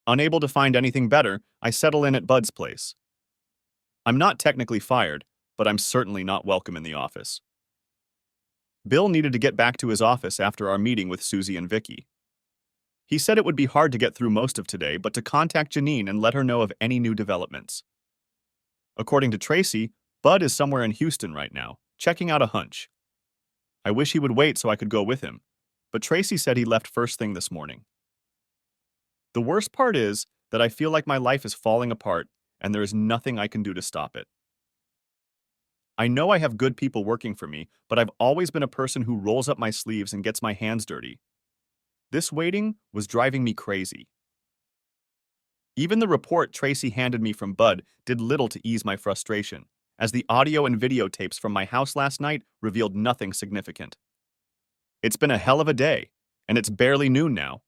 Unable to find anything better, I settle in at Bud's place. I'm not technically fired, but I'm certainly not welcome in the office. Bill needed to get back to his office after our meeting with Susie and Vicky. He said it would be hard to get through most of today, but to contact Janine and let her know of any new developments. According to Tracy, Bud is somewhere in Houston right now, checking out a hunch. I wish he would wait so I could go with him, but Tracy said he left first thing this morning. The worst part is that I feel like my life is falling apart and there is nothing I can do to stop it. I know I have good people working for me, but I've always been a person who rolls up my sleeves and gets my hands dirty. This waiting was driving me crazy. Even the report Tracy handed me from Bud did little to ease my frustration, as the audio and videotapes from my house last night revealed nothing significant. It's been a hell of a day, and it's barely noon now.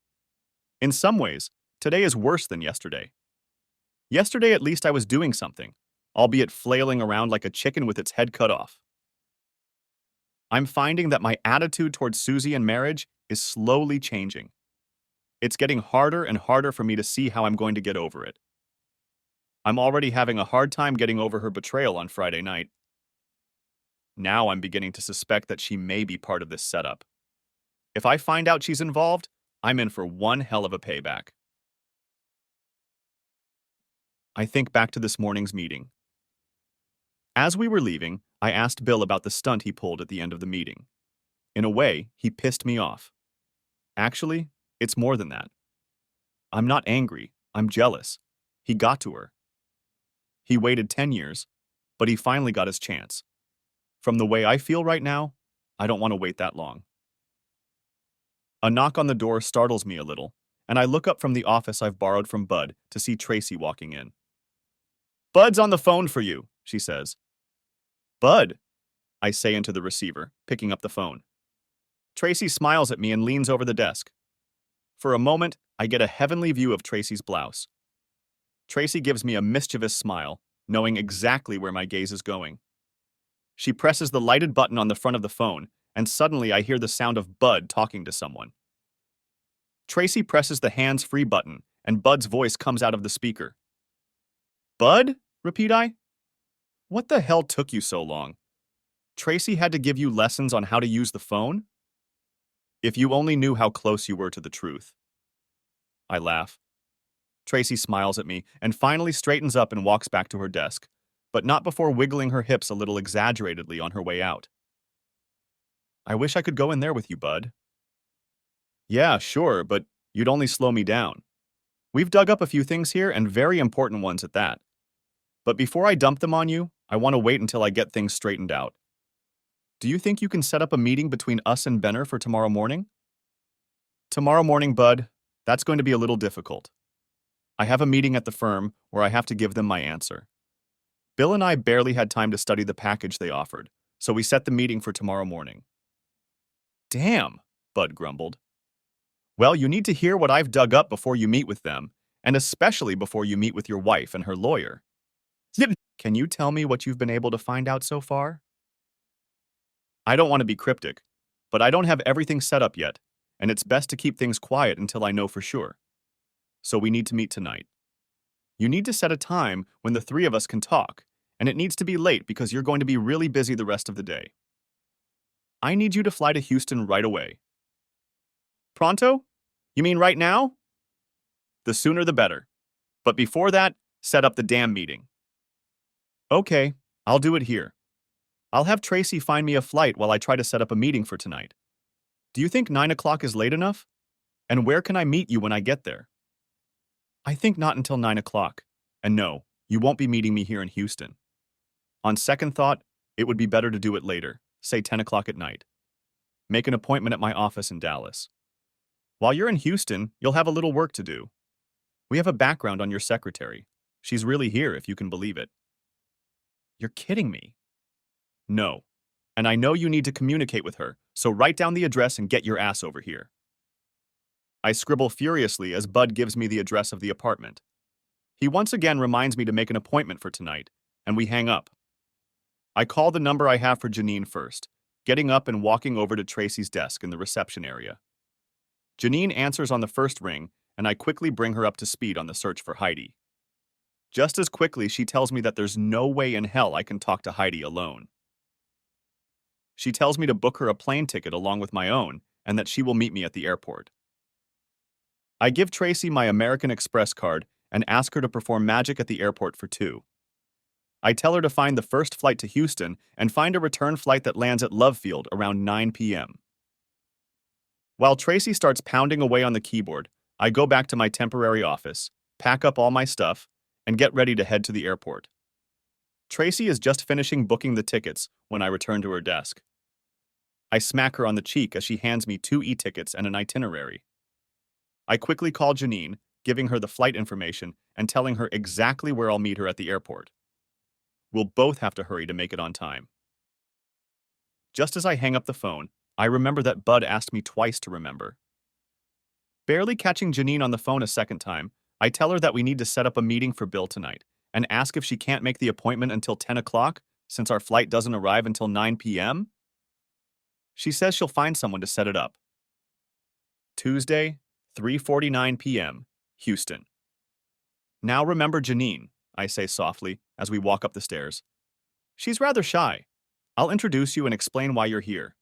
In some ways, today is worse than yesterday. Yesterday at least I was doing something, albeit flailing around like a chicken with its head cut off. I'm finding that my attitude towards Susie and marriage is slowly changing. It's getting harder and harder for me to see how I'm going to get over it. I'm already having a hard time getting over her betrayal on Friday night. Now I'm beginning to suspect that she may be part of this setup. If I find out she's involved, I'm in for one hell of a payback. I think back to this morning's meeting. As we were leaving, I asked Bill about the stunt he pulled at the end of the meeting. In a way, he pissed me off. Actually, it's more than that. I'm not angry, I'm jealous. He got to her. He waited 10 years, but he finally got his chance. From the way I feel right now, I don't want to wait that long. A knock on the door startles me a little, and I look up from the office I've borrowed from Bud to see Tracy walking in. "Bud's on the phone for you," she says. "Bud," I say into the receiver, picking up the phone. Tracy smiles at me and leans over the desk. For a moment, I get a heavenly view of Tracy's blouse. Tracy gives me a mischievous smile, knowing exactly where my gaze is going. She presses the lighted button on the front of the phone, and suddenly I hear the sound of Bud talking to someone. Tracy presses the hands-free button, and Bud's voice comes out of the speaker. "Bud?" repeat I. "What the hell took you so long? Tracy had to give you lessons on how to use the phone? If you only knew how close you were to the truth." I laugh. Tracy smiles at me and finally straightens up and walks back to her desk, but not before wiggling her hips a little exaggeratedly on her way out. "I wish I could go in there with you, Bud." "Yeah, sure, but you'd only slow me down. We've dug up a few things here, and very important ones at that. But before I dump them on you, I want to wait until I get things straightened out. Do you think you can set up a meeting between us and Benner for tomorrow morning?" "Tomorrow morning, Bud, that's going to be a little difficult. I have a meeting at the firm where I have to give them my answer. Bill and I barely had time to study the package they offered, so we set the meeting for tomorrow morning." "Damn," Bud grumbled. "Well, you need to hear what I've dug up before you meet with them, and especially before you meet with your wife and her lawyer. Can you tell me what you've been able to find out so far?" I don't want to be cryptic, but I don't have everything set up yet, and it's best to keep things quiet until I know for sure. So we need to meet tonight. You need to set a time when the three of us can talk, and it needs to be late because you're going to be really busy the rest of the day. I need you to fly to Houston right away." "Pronto? You mean right now?" "The sooner the better. But before that, set up the damn meeting." "Okay, I'll do it here. I'll have Tracy find me a flight while I try to set up a meeting for tonight. Do you think 9 o'clock is late enough? And where can I meet you when I get there?" "I think not until 9 o'clock. And no, you won't be meeting me here in Houston. On second thought, it would be better to do it later, say 10 o'clock at night. Make an appointment at my office in Dallas. While you're in Houston, you'll have a little work to do. We have a background on your secretary. She's really here, if you can believe it." "You're kidding me." "No. And I know you need to communicate with her, so write down the address and get your ass over here." I scribble furiously as Bud gives me the address of the apartment. He once again reminds me to make an appointment for tonight, and we hang up. I call the number I have for Janine first, getting up and walking over to Tracy's desk in the reception area. Janine answers on the first ring, and I quickly bring her up to speed on the search for Heidi. Just as quickly, she tells me that there's no way in hell I can talk to Heidi alone. She tells me to book her a plane ticket along with my own, and that she will meet me at the airport. I give Tracy my American Express card and ask her to perform magic at the airport for two. I tell her to find the first flight to Houston and find a return flight that lands at Love Field around 9 p.m. While Tracy starts pounding away on the keyboard, I go back to my temporary office, pack up all my stuff, and get ready to head to the airport. Tracy is just finishing booking the tickets when I return to her desk. I smack her on the cheek as she hands me 2 e-tickets and an itinerary. I quickly call Janine, giving her the flight information and telling her exactly where I'll meet her at the airport. We'll both have to hurry to make it on time. Just as I hang up the phone, I remember that Bud asked me twice to remember. Barely catching Janine on the phone a second time, I tell her that we need to set up a meeting for Bill tonight and ask if she can't make the appointment until 10 o'clock since our flight doesn't arrive until 9 p.m. She says she'll find someone to set it up. Tuesday, 3:49 p.m., Houston. Now remember Janine, I say softly as we walk up the stairs. She's rather shy. I'll introduce you and explain why you're here.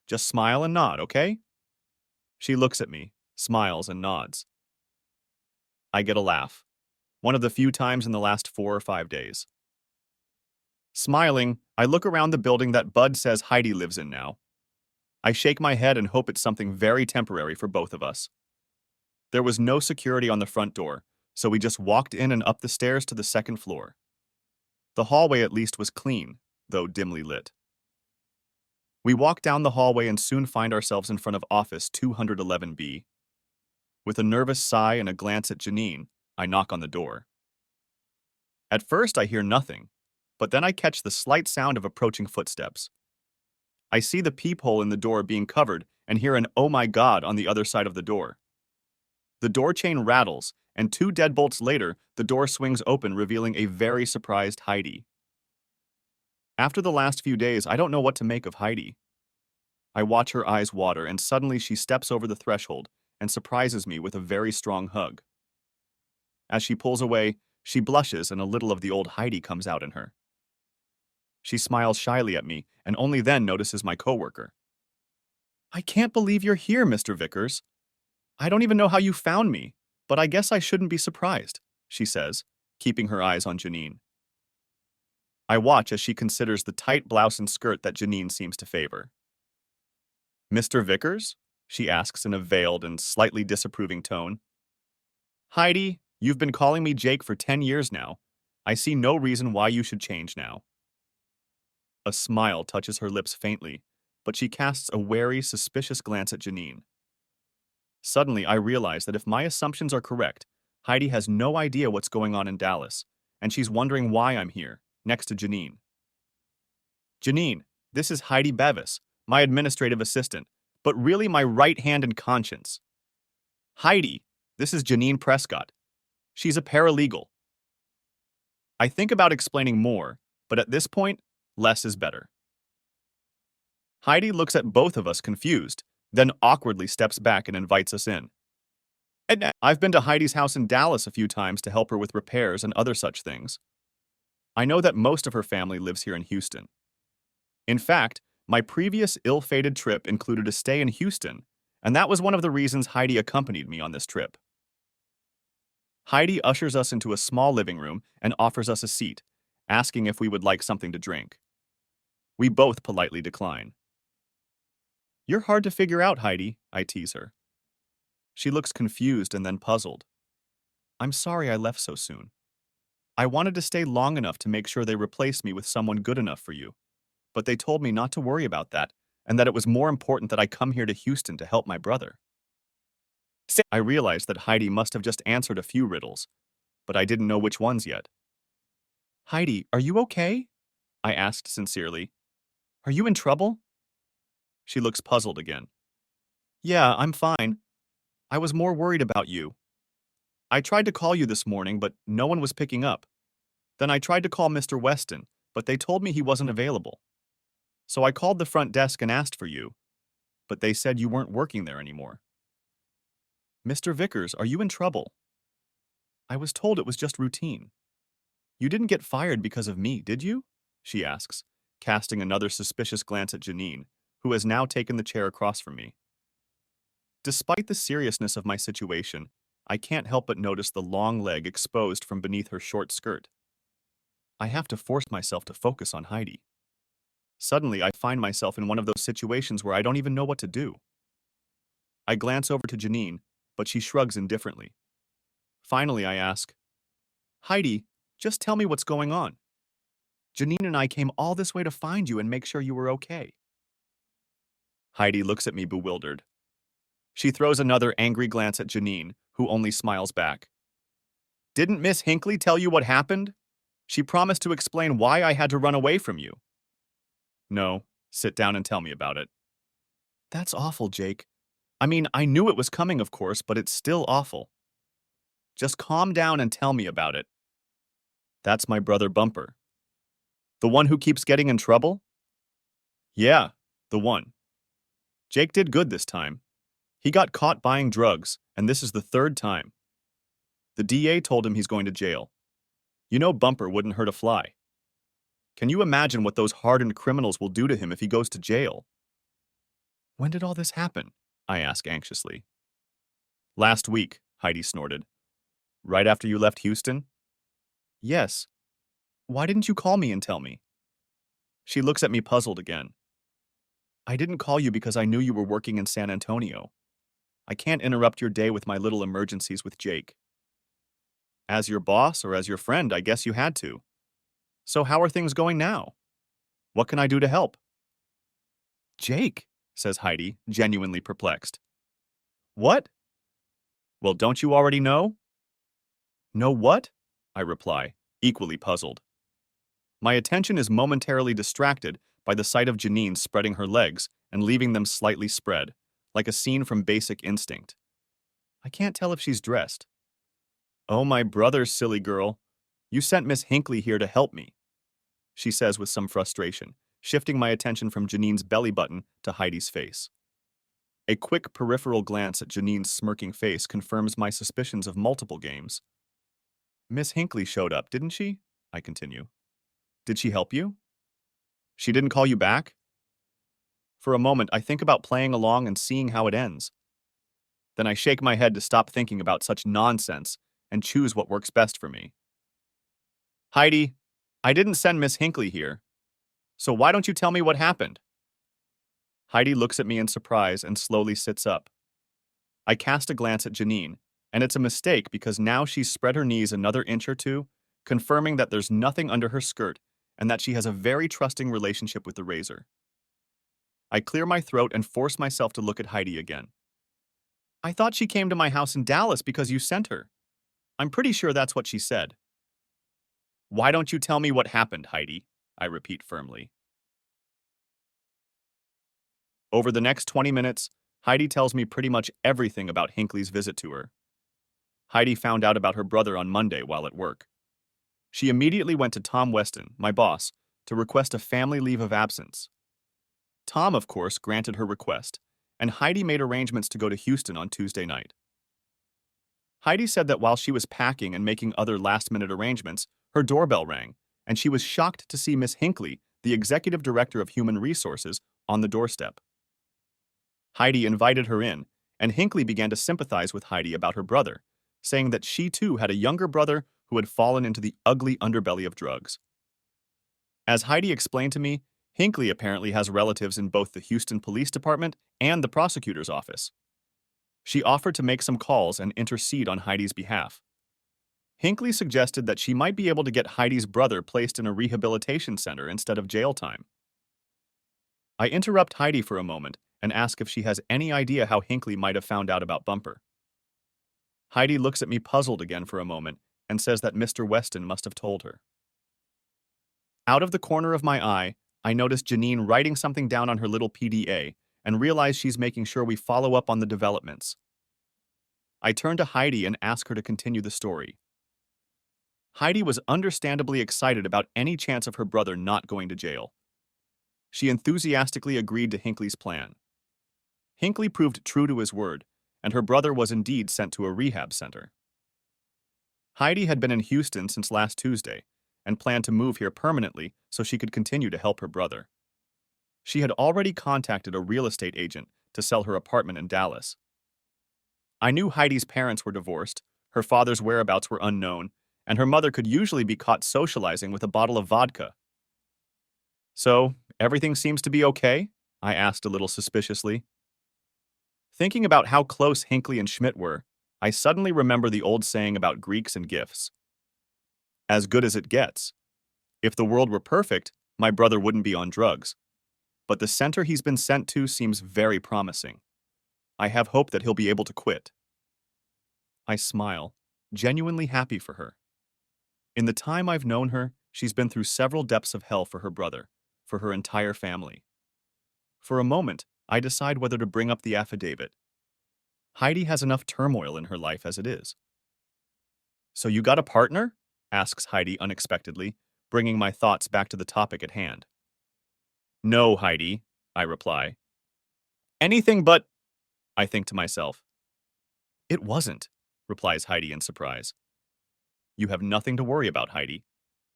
Just smile and nod, okay? She looks at me, smiles and nods. I get a laugh, one of the few times in the last 4 or 5 days. Smiling, I look around the building that Bud says Heidi lives in now. I shake my head and hope it's something very temporary for both of us. There was no security on the front door, so we just walked in and up the stairs to the second floor. The hallway at least was clean, though dimly lit. We walk down the hallway and soon find ourselves in front of office 211B. With a nervous sigh and a glance at Janine, I knock on the door. At first I hear nothing, but then I catch the slight sound of approaching footsteps. I see the peephole in the door being covered and hear an "oh my god" on the other side of the door. The door chain rattles, and 2 deadbolts later, the door swings open, revealing a very surprised Heidi. After the last few days, I don't know what to make of Heidi. I watch her eyes water, and suddenly she steps over the threshold and surprises me with a very strong hug. As she pulls away, she blushes and a little of the old Heidi comes out in her. She smiles shyly at me and only then notices my coworker. "I can't believe you're here, Mr. Vickers. I don't even know how you found me, but I guess I shouldn't be surprised," she says, keeping her eyes on Janine. I watch as she considers the tight blouse and skirt that Janine seems to favor. "Mr. Vickers?" she asks in a veiled and slightly disapproving tone. "Heidi, you've been calling me Jake for 10 years now. I see no reason why you should change now." A smile touches her lips faintly, but she casts a wary, suspicious glance at Janine. Suddenly, I realize that if my assumptions are correct, Heidi has no idea what's going on in Dallas, and she's wondering why I'm here, next to Janine. "Janine, this is Heidi Bevis, my administrative assistant, but really my right hand and conscience. Heidi, this is Janine Prescott. She's a paralegal." I think about explaining more, but at this point, less is better. Heidi looks at both of us confused, then awkwardly steps back and invites us in. I've been to Heidi's house in Dallas a few times to help her with repairs and other such things. I know that most of her family lives here in Houston. In fact, my previous ill-fated trip included a stay in Houston, and that was one of the reasons Heidi accompanied me on this trip. Heidi ushers us into a small living room and offers us a seat, asking if we would like something to drink. We both politely decline. "You're hard to figure out, Heidi," I tease her. She looks confused and then puzzled. "I'm sorry I left so soon. I wanted to stay long enough to make sure they replaced me with someone good enough for you, but they told me not to worry about that and that it was more important that I come here to Houston to help my brother." I realized that Heidi must have just answered a few riddles, but I didn't know which ones yet. "Heidi, are you okay?" I asked sincerely. "Are you in trouble?" She looks puzzled again. "Yeah, I'm fine. I was more worried about you. I tried to call you this morning, but no one was picking up. Then I tried to call Mr. Weston, but they told me he wasn't available. So I called the front desk and asked for you, but they said you weren't working there anymore." Mr. Vickers, are you in trouble? I was told it was just routine. You didn't get fired because of me, did you? She asks, casting another suspicious glance at Janine, who has now taken the chair across from me. Despite the seriousness of my situation, I can't help but notice the long leg exposed from beneath her short skirt. I have to force myself to focus on Heidi. Suddenly, I find myself in one of those situations where I don't even know what to do. I glance over to Janine, but she shrugs indifferently. Finally, I ask, Heidi, just tell me what's going on. Janine and I came all this way to find you and make sure you were okay. Heidi looks at me bewildered. She throws another angry glance at Janine, who only smiles back. Didn't Miss Hinckley tell you what happened? She promised to explain why I had to run away from you. No, sit down and tell me about it. That's awful, Jake. I mean, I knew it was coming, of course, but it's still awful. Just calm down and tell me about it. That's my brother Bumper. The one who keeps getting in trouble? Yeah, the one. Jake did good this time. He got caught buying drugs, and this is the third time. The DA told him he's going to jail. You know Bumper wouldn't hurt a fly. Can you imagine what those hardened criminals will do to him if he goes to jail? When did all this happen? I ask anxiously. Last week, Heidi snorted. Right after you left Houston? Yes. Why didn't you call me and tell me? She looks at me puzzled again. I didn't call you because I knew you were working in San Antonio. I can't interrupt your day with my little emergencies with Jake. As your boss or as your friend, I guess you had to. So how are things going now? What can I do to help? Jake, says Heidi, genuinely perplexed. What? Well, don't you already know? Know what? I reply, equally puzzled. My attention is momentarily distracted by the sight of Janine spreading her legs and leaving them slightly spread, like a scene from Basic Instinct. I can't tell if she's dressed. Oh, my brother, silly girl. You sent Miss Hinckley here to help me, she says with some frustration, shifting my attention from Janine's belly button to Heidi's face. A quick peripheral glance at Janine's smirking face confirms my suspicions of multiple games. Miss Hinckley showed up, didn't she? I continue. Did she help you? She didn't call you back? For a moment, I think about playing along and seeing how it ends. Then I shake my head to stop thinking about such nonsense and choose what works best for me. Heidi, I didn't send Miss Hinckley here, so why don't you tell me what happened? Heidi looks at me in surprise and slowly sits up. I cast a glance at Janine, and it's a mistake because now she's spread her knees another inch or two, confirming that there's nothing under her skirt and that she has a very trusting relationship with the razor. I clear my throat and force myself to look at Heidi again. I thought she came to my house in Dallas because you sent her. I'm pretty sure that's what she said. Why don't you tell me what happened, Heidi? I repeat firmly. Over the next 20 minutes, Heidi tells me pretty much everything about Hinckley's visit to her. Heidi found out about her brother on Monday while at work. She immediately went to Tom Weston, my boss, to request a family leave of absence. Tom, of course, granted her request, and Heidi made arrangements to go to Houston on Tuesday night. Heidi said that while she was packing and making other last-minute arrangements, her doorbell rang, and she was shocked to see Miss Hinckley, the executive director of Human Resources, on the doorstep. Heidi invited her in, and Hinckley began to sympathize with Heidi about her brother, saying that she too had a younger brother who had fallen into the ugly underbelly of drugs. As Heidi explained to me, Hinckley apparently has relatives in both the Houston Police Department and the prosecutor's office. She offered to make some calls and intercede on Heidi's behalf. Hinckley suggested that she might be able to get Heidi's brother placed in a rehabilitation center instead of jail time. I interrupt Heidi for a moment and ask if she has any idea how Hinckley might have found out about Bumper. Heidi looks at me puzzled again for a moment and says that Mr. Weston must have told her. Out of the corner of my eye, I notice Janine writing something down on her little PDA and realize she's making sure we follow up on the developments. I turn to Heidi and ask her to continue the story. Heidi was understandably excited about any chance of her brother not going to jail. She enthusiastically agreed to Hinckley's plan. Hinckley proved true to his word, and her brother was indeed sent to a rehab center. Heidi had been in Houston since last Tuesday and planned to move here permanently so she could continue to help her brother. She had already contacted a real estate agent to sell her apartment in Dallas. I knew Heidi's parents were divorced, her father's whereabouts were unknown, and her mother could usually be caught socializing with a bottle of vodka. So, everything seems to be okay? I asked a little suspiciously. Thinking about how close Hinckley and Schmidt were, I suddenly remember the old saying about Greeks and gifts. As good as it gets. If the world were perfect, my brother wouldn't be on drugs. But the center he's been sent to seems very promising. I have hope that he'll be able to quit. I smile, genuinely happy for her. In the time I've known her, she's been through several depths of hell for her brother, for her entire family. For a moment, I decide whether to bring up the affidavit. Heidi has enough turmoil in her life as it is. So you got a partner? Asks Heidi unexpectedly, bringing my thoughts back to the topic at hand. No, Heidi, I reply. Anything but, I think to myself. It wasn't, replies Heidi in surprise. You have nothing to worry about, Heidi.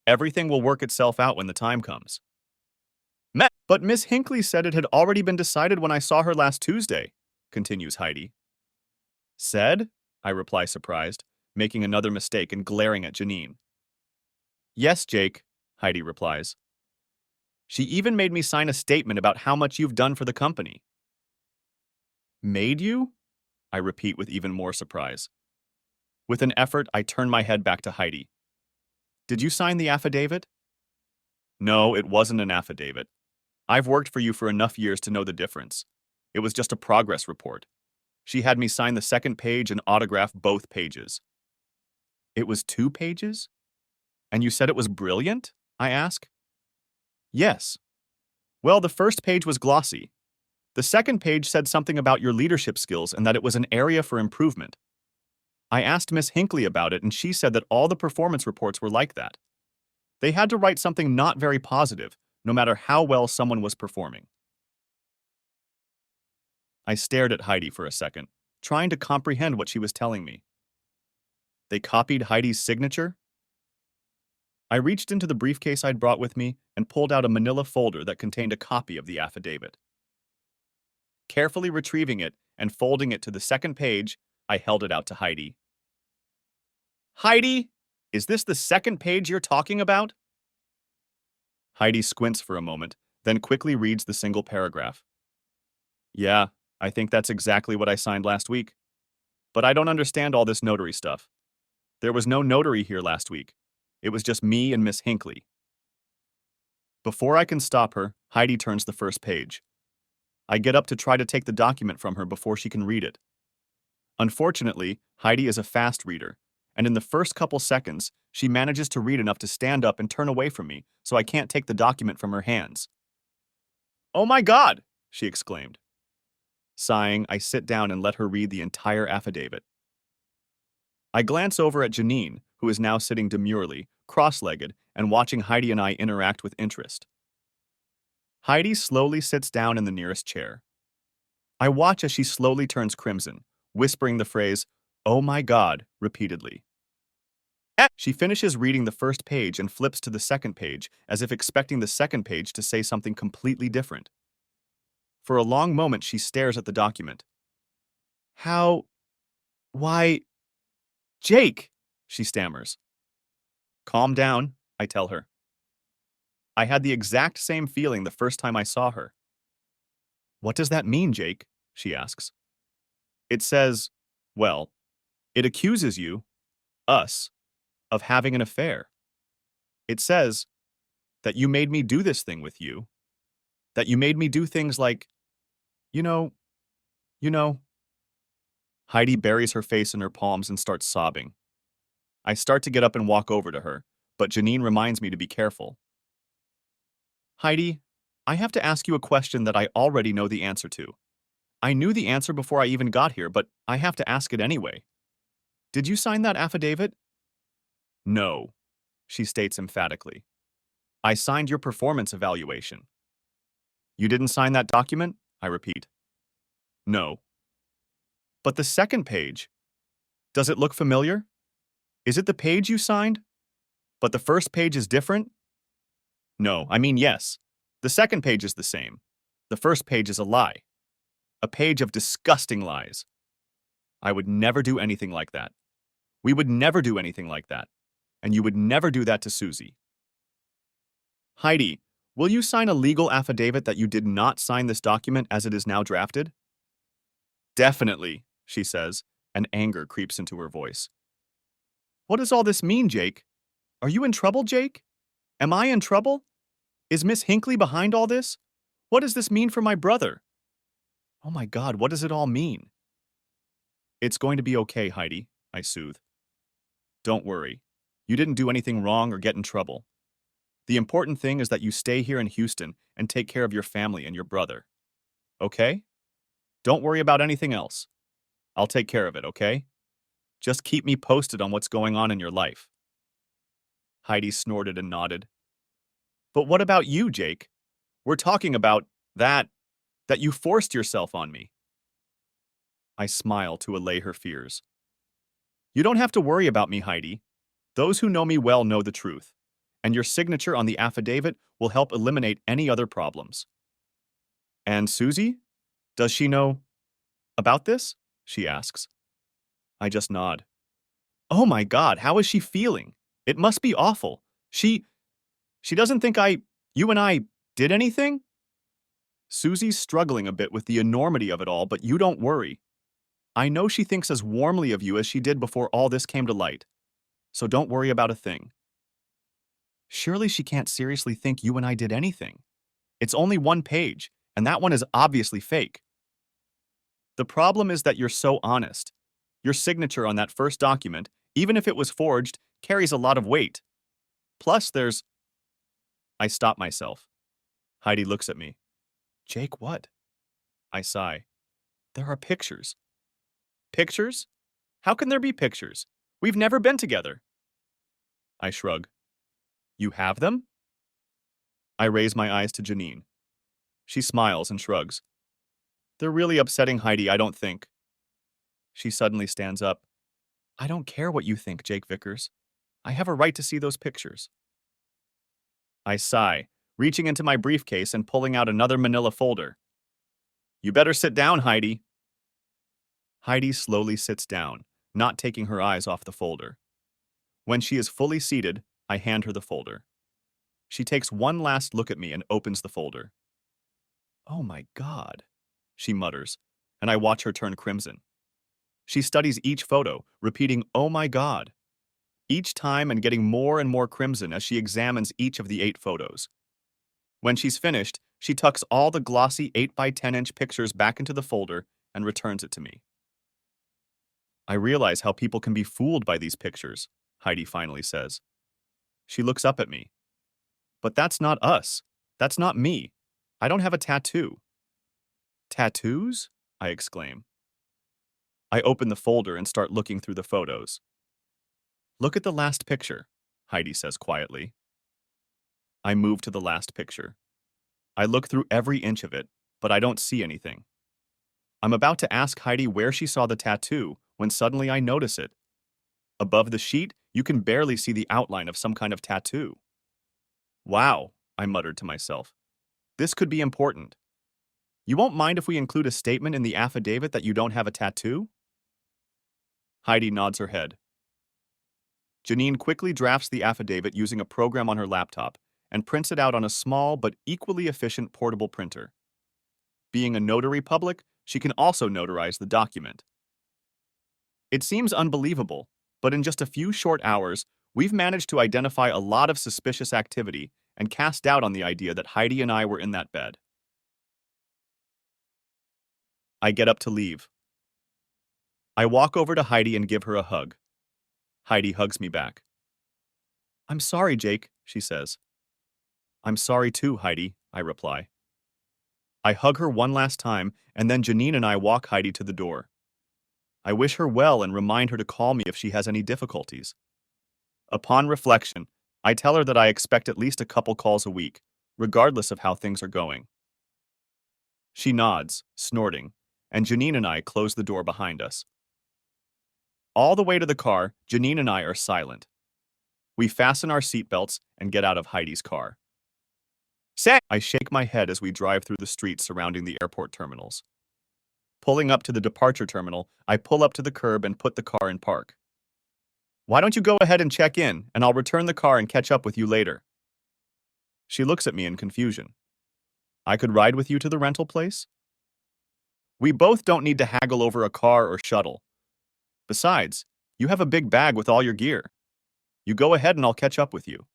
Everything will work itself out when the time comes. But Miss Hinckley said it had already been decided when I saw her last Tuesday, continues Heidi. Said? I reply surprised, making another mistake and glaring at Janine. Yes, Jake, Heidi replies. She even made me sign a statement about how much you've done for the company. Made you? I repeat with even more surprise. With an effort, I turn my head back to Heidi. Did you sign the affidavit? No, it wasn't an affidavit. I've worked for you for enough years to know the difference. It was just a progress report. She had me sign the second page and autograph both pages. It was 2 pages? And you said it was brilliant? I ask. Yes. Well, the first page was glossy. The second page said something about your leadership skills and that it was an area for improvement. I asked Miss Hinckley about it and she said that all the performance reports were like that. They had to write something not very positive, no matter how well someone was performing. I stared at Heidi for a second, trying to comprehend what she was telling me. They copied Heidi's signature? I reached into the briefcase I'd brought with me and pulled out a manila folder that contained a copy of the affidavit. Carefully retrieving it and folding it to the second page, I held it out to Heidi. Heidi, is this the second page you're talking about? Heidi squints for a moment, then quickly reads the single paragraph. Yeah, I think that's exactly what I signed last week. But I don't understand all this notary stuff. There was no notary here last week. It was just me and Miss Hinckley. Before I can stop her, Heidi turns the first page. I get up to try to take the document from her before she can read it. Unfortunately, Heidi is a fast reader, and in the first couple seconds, she manages to read enough to stand up and turn away from me, so I can't take the document from her hands. Oh my God, she exclaimed. Sighing, I sit down and let her read the entire affidavit. I glance over at Janine, who is now sitting demurely, cross-legged, and watching Heidi and I interact with interest. Heidi slowly sits down in the nearest chair. I watch as she slowly turns crimson, whispering the phrase, "Oh my God," repeatedly. She finishes reading the first page and flips to the second page, as if expecting the second page to say something completely different. For a long moment, she stares at the document. How? Why? Jake, she stammers. Calm down, I tell her. I had the exact same feeling the first time I saw her. What does that mean, Jake? She asks. It says, well, it accuses you, us, of having an affair. It says that you made me do this thing with you, that you made me do things like, you know, you know. Heidi buries her face in her palms and starts sobbing. I start to get up and walk over to her, but Janine reminds me to be careful. Heidi, I have to ask you a question that I already know the answer to. I knew the answer before I even got here, but I have to ask it anyway. Did you sign that affidavit? No, she states emphatically. I signed your performance evaluation. You didn't sign that document? I repeat. No. But the second page, does it look familiar? Is it the page you signed? But the first page is different? No, I mean yes. The second page is the same. The first page is a lie. A page of disgusting lies. I would never do anything like that. We would never do anything like that. And you would never do that to Susie. Heidi, will you sign a legal affidavit that you did not sign this document as it is now drafted? Definitely, she says, and anger creeps into her voice. What does all this mean, Jake? Are you in trouble, Jake? Am I in trouble? Is Miss Hinckley behind all this? What does this mean for my brother? Oh my God, what does it all mean? It's going to be okay, Heidi, I soothe. Don't worry. You didn't do anything wrong or get in trouble. The important thing is that you stay here in Houston and take care of your family and your brother. Okay? Don't worry about anything else. I'll take care of it, okay? Just keep me posted on what's going on in your life. Heidi snorted and nodded. But what about you, Jake? We're talking about that you forced yourself on me. I smile to allay her fears. You don't have to worry about me, Heidi. Those who know me well know the truth, and your signature on the affidavit will help eliminate any other problems. And Susie? Does she know about this? She asks. I just nod. Oh my God, how is she feeling? It must be awful. She doesn't think you and I did anything? Susie's struggling a bit with the enormity of it all, but you don't worry. I know she thinks as warmly of you as she did before all this came to light. So don't worry about a thing. Surely she can't seriously think you and I did anything. It's only one page, and that one is obviously fake. The problem is that you're so honest. Your signature on that first document, even if it was forged, carries a lot of weight. Plus, there's... I stop myself. Heidi looks at me. Jake, what? I sigh. There are pictures. Pictures? How can there be pictures? We've never been together. I shrug. You have them? I raise my eyes to Janine. She smiles and shrugs. They're really upsetting Heidi, I don't think. She suddenly stands up. I don't care what you think, Jake Vickers. I have a right to see those pictures. I sigh, reaching into my briefcase and pulling out another manila folder. You better sit down, Heidi. Heidi slowly sits down, not taking her eyes off the folder. When she is fully seated, I hand her the folder. She takes one last look at me and opens the folder. Oh my God, she mutters, and I watch her turn crimson. She studies each photo, repeating, oh my God, each time and getting more and more crimson as she examines each of the 8 photos. When she's finished, she tucks all the glossy 8x10-inch pictures back into the folder and returns it to me. I realize how people can be fooled by these pictures, Heidi finally says. She looks up at me. But that's not us. That's not me. I don't have a tattoo. Tattoos? I exclaim. I open the folder and start looking through the photos. Look at the last picture, Heidi says quietly. I move to the last picture. I look through every inch of it, but I don't see anything. I'm about to ask Heidi where she saw the tattoo when suddenly I notice it. Above the sheet, you can barely see the outline of some kind of tattoo. Wow, I muttered to myself. This could be important. You won't mind if we include a statement in the affidavit that you don't have a tattoo? Heidi nods her head. Janine quickly drafts the affidavit using a program on her laptop and prints it out on a small but equally efficient portable printer. Being a notary public, she can also notarize the document. It seems unbelievable, but in just a few short hours, we've managed to identify a lot of suspicious activity and cast doubt on the idea that Heidi and I were in that bed. I get up to leave. I walk over to Heidi and give her a hug. Heidi hugs me back. I'm sorry, Jake, she says. I'm sorry too, Heidi, I reply. I hug her one last time, and then Janine and I walk Heidi to the door. I wish her well and remind her to call me if she has any difficulties. Upon reflection, I tell her that I expect at least a couple calls a week, regardless of how things are going. She nods, snorting, and Janine and I close the door behind us. All the way to the car, Janine and I are silent. We fasten our seatbelts and get out of Heidi's car. I shake my head as we drive through the streets surrounding the airport terminals. Pulling up to the departure terminal, I pull up to the curb and put the car in park. Why don't you go ahead and check in, and I'll return the car and catch up with you later? She looks at me in confusion. I could ride with you to the rental place? We both don't need to haggle over a car or shuttle. Besides, you have a big bag with all your gear. You go ahead and I'll catch up with you.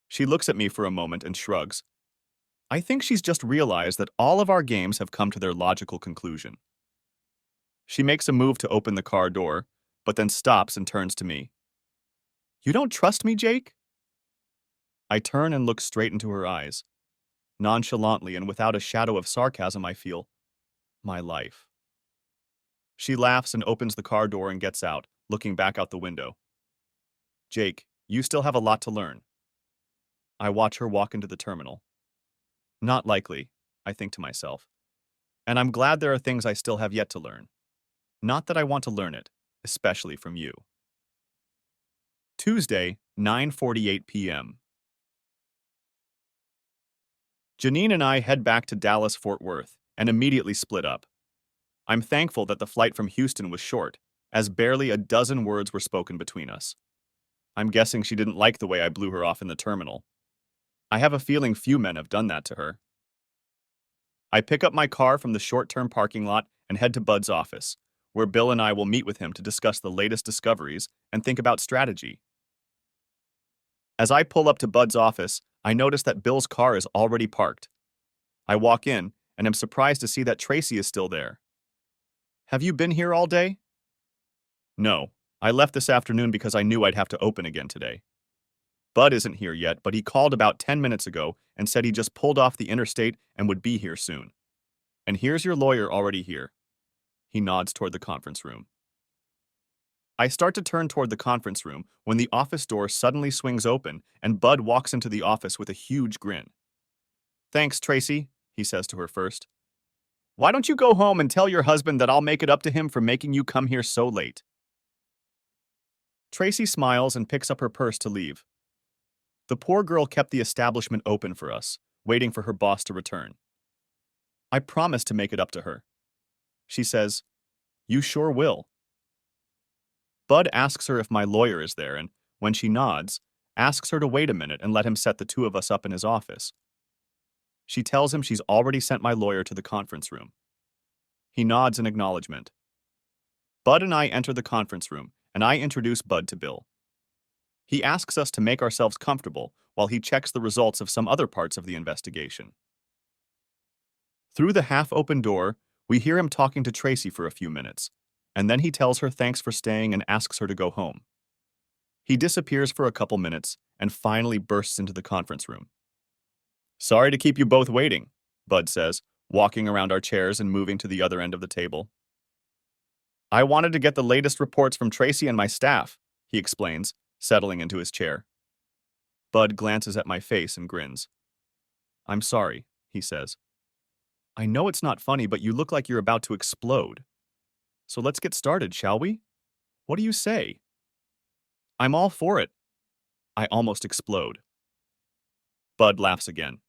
She looks at me for a moment and shrugs. I think she's just realized that all of our games have come to their logical conclusion. She makes a move to open the car door, but then stops and turns to me. You don't trust me, Jake? I turn and look straight into her eyes. Nonchalantly and without a shadow of sarcasm, I feel my life. She laughs and opens the car door and gets out, looking back out the window. Jake, you still have a lot to learn. I watch her walk into the terminal. Not likely, I think to myself. And I'm glad there are things I still have yet to learn. Not that I want to learn it, especially from you. Tuesday, 9:48 p.m. Janine and I head back to Dallas-Fort Worth and immediately split up. I'm thankful that the flight from Houston was short, as barely a dozen words were spoken between us. I'm guessing she didn't like the way I blew her off in the terminal. I have a feeling few men have done that to her. I pick up my car from the short-term parking lot and head to Bud's office, where Bill and I will meet with him to discuss the latest discoveries and think about strategy. As I pull up to Bud's office, I notice that Bill's car is already parked. I walk in and am surprised to see that Tracy is still there. Have you been here all day? No, I left this afternoon because I knew I'd have to open again today. Bud isn't here yet, but he called about 10 minutes ago and said he just pulled off the interstate and would be here soon. And here's your lawyer already here. He nods toward the conference room. I start to turn toward the conference room when the office door suddenly swings open and Bud walks into the office with a huge grin. Thanks, Tracy, he says to her first. Why don't you go home and tell your husband that I'll make it up to him for making you come here so late? Tracy smiles and picks up her purse to leave. The poor girl kept the establishment open for us, waiting for her boss to return. I promise to make it up to her. She says, You sure will. Bud asks her if my lawyer is there and, when she nods, asks her to wait a minute and let him set the two of us up in his office. She tells him she's already sent my lawyer to the conference room. He nods in acknowledgement. Bud and I enter the conference room, and I introduce Bud to Bill. He asks us to make ourselves comfortable while he checks the results of some other parts of the investigation. Through the half-open door, we hear him talking to Tracy for a few minutes, and then he tells her thanks for staying and asks her to go home. He disappears for a couple minutes and finally bursts into the conference room. Sorry to keep you both waiting, Bud says, walking around our chairs and moving to the other end of the table. I wanted to get the latest reports from Tracy and my staff, he explains, settling into his chair. Bud glances at my face and grins. I'm sorry, he says. I know it's not funny, but you look like you're about to explode. So let's get started, shall we? What do you say? I'm all for it. I almost explode. Bud laughs again.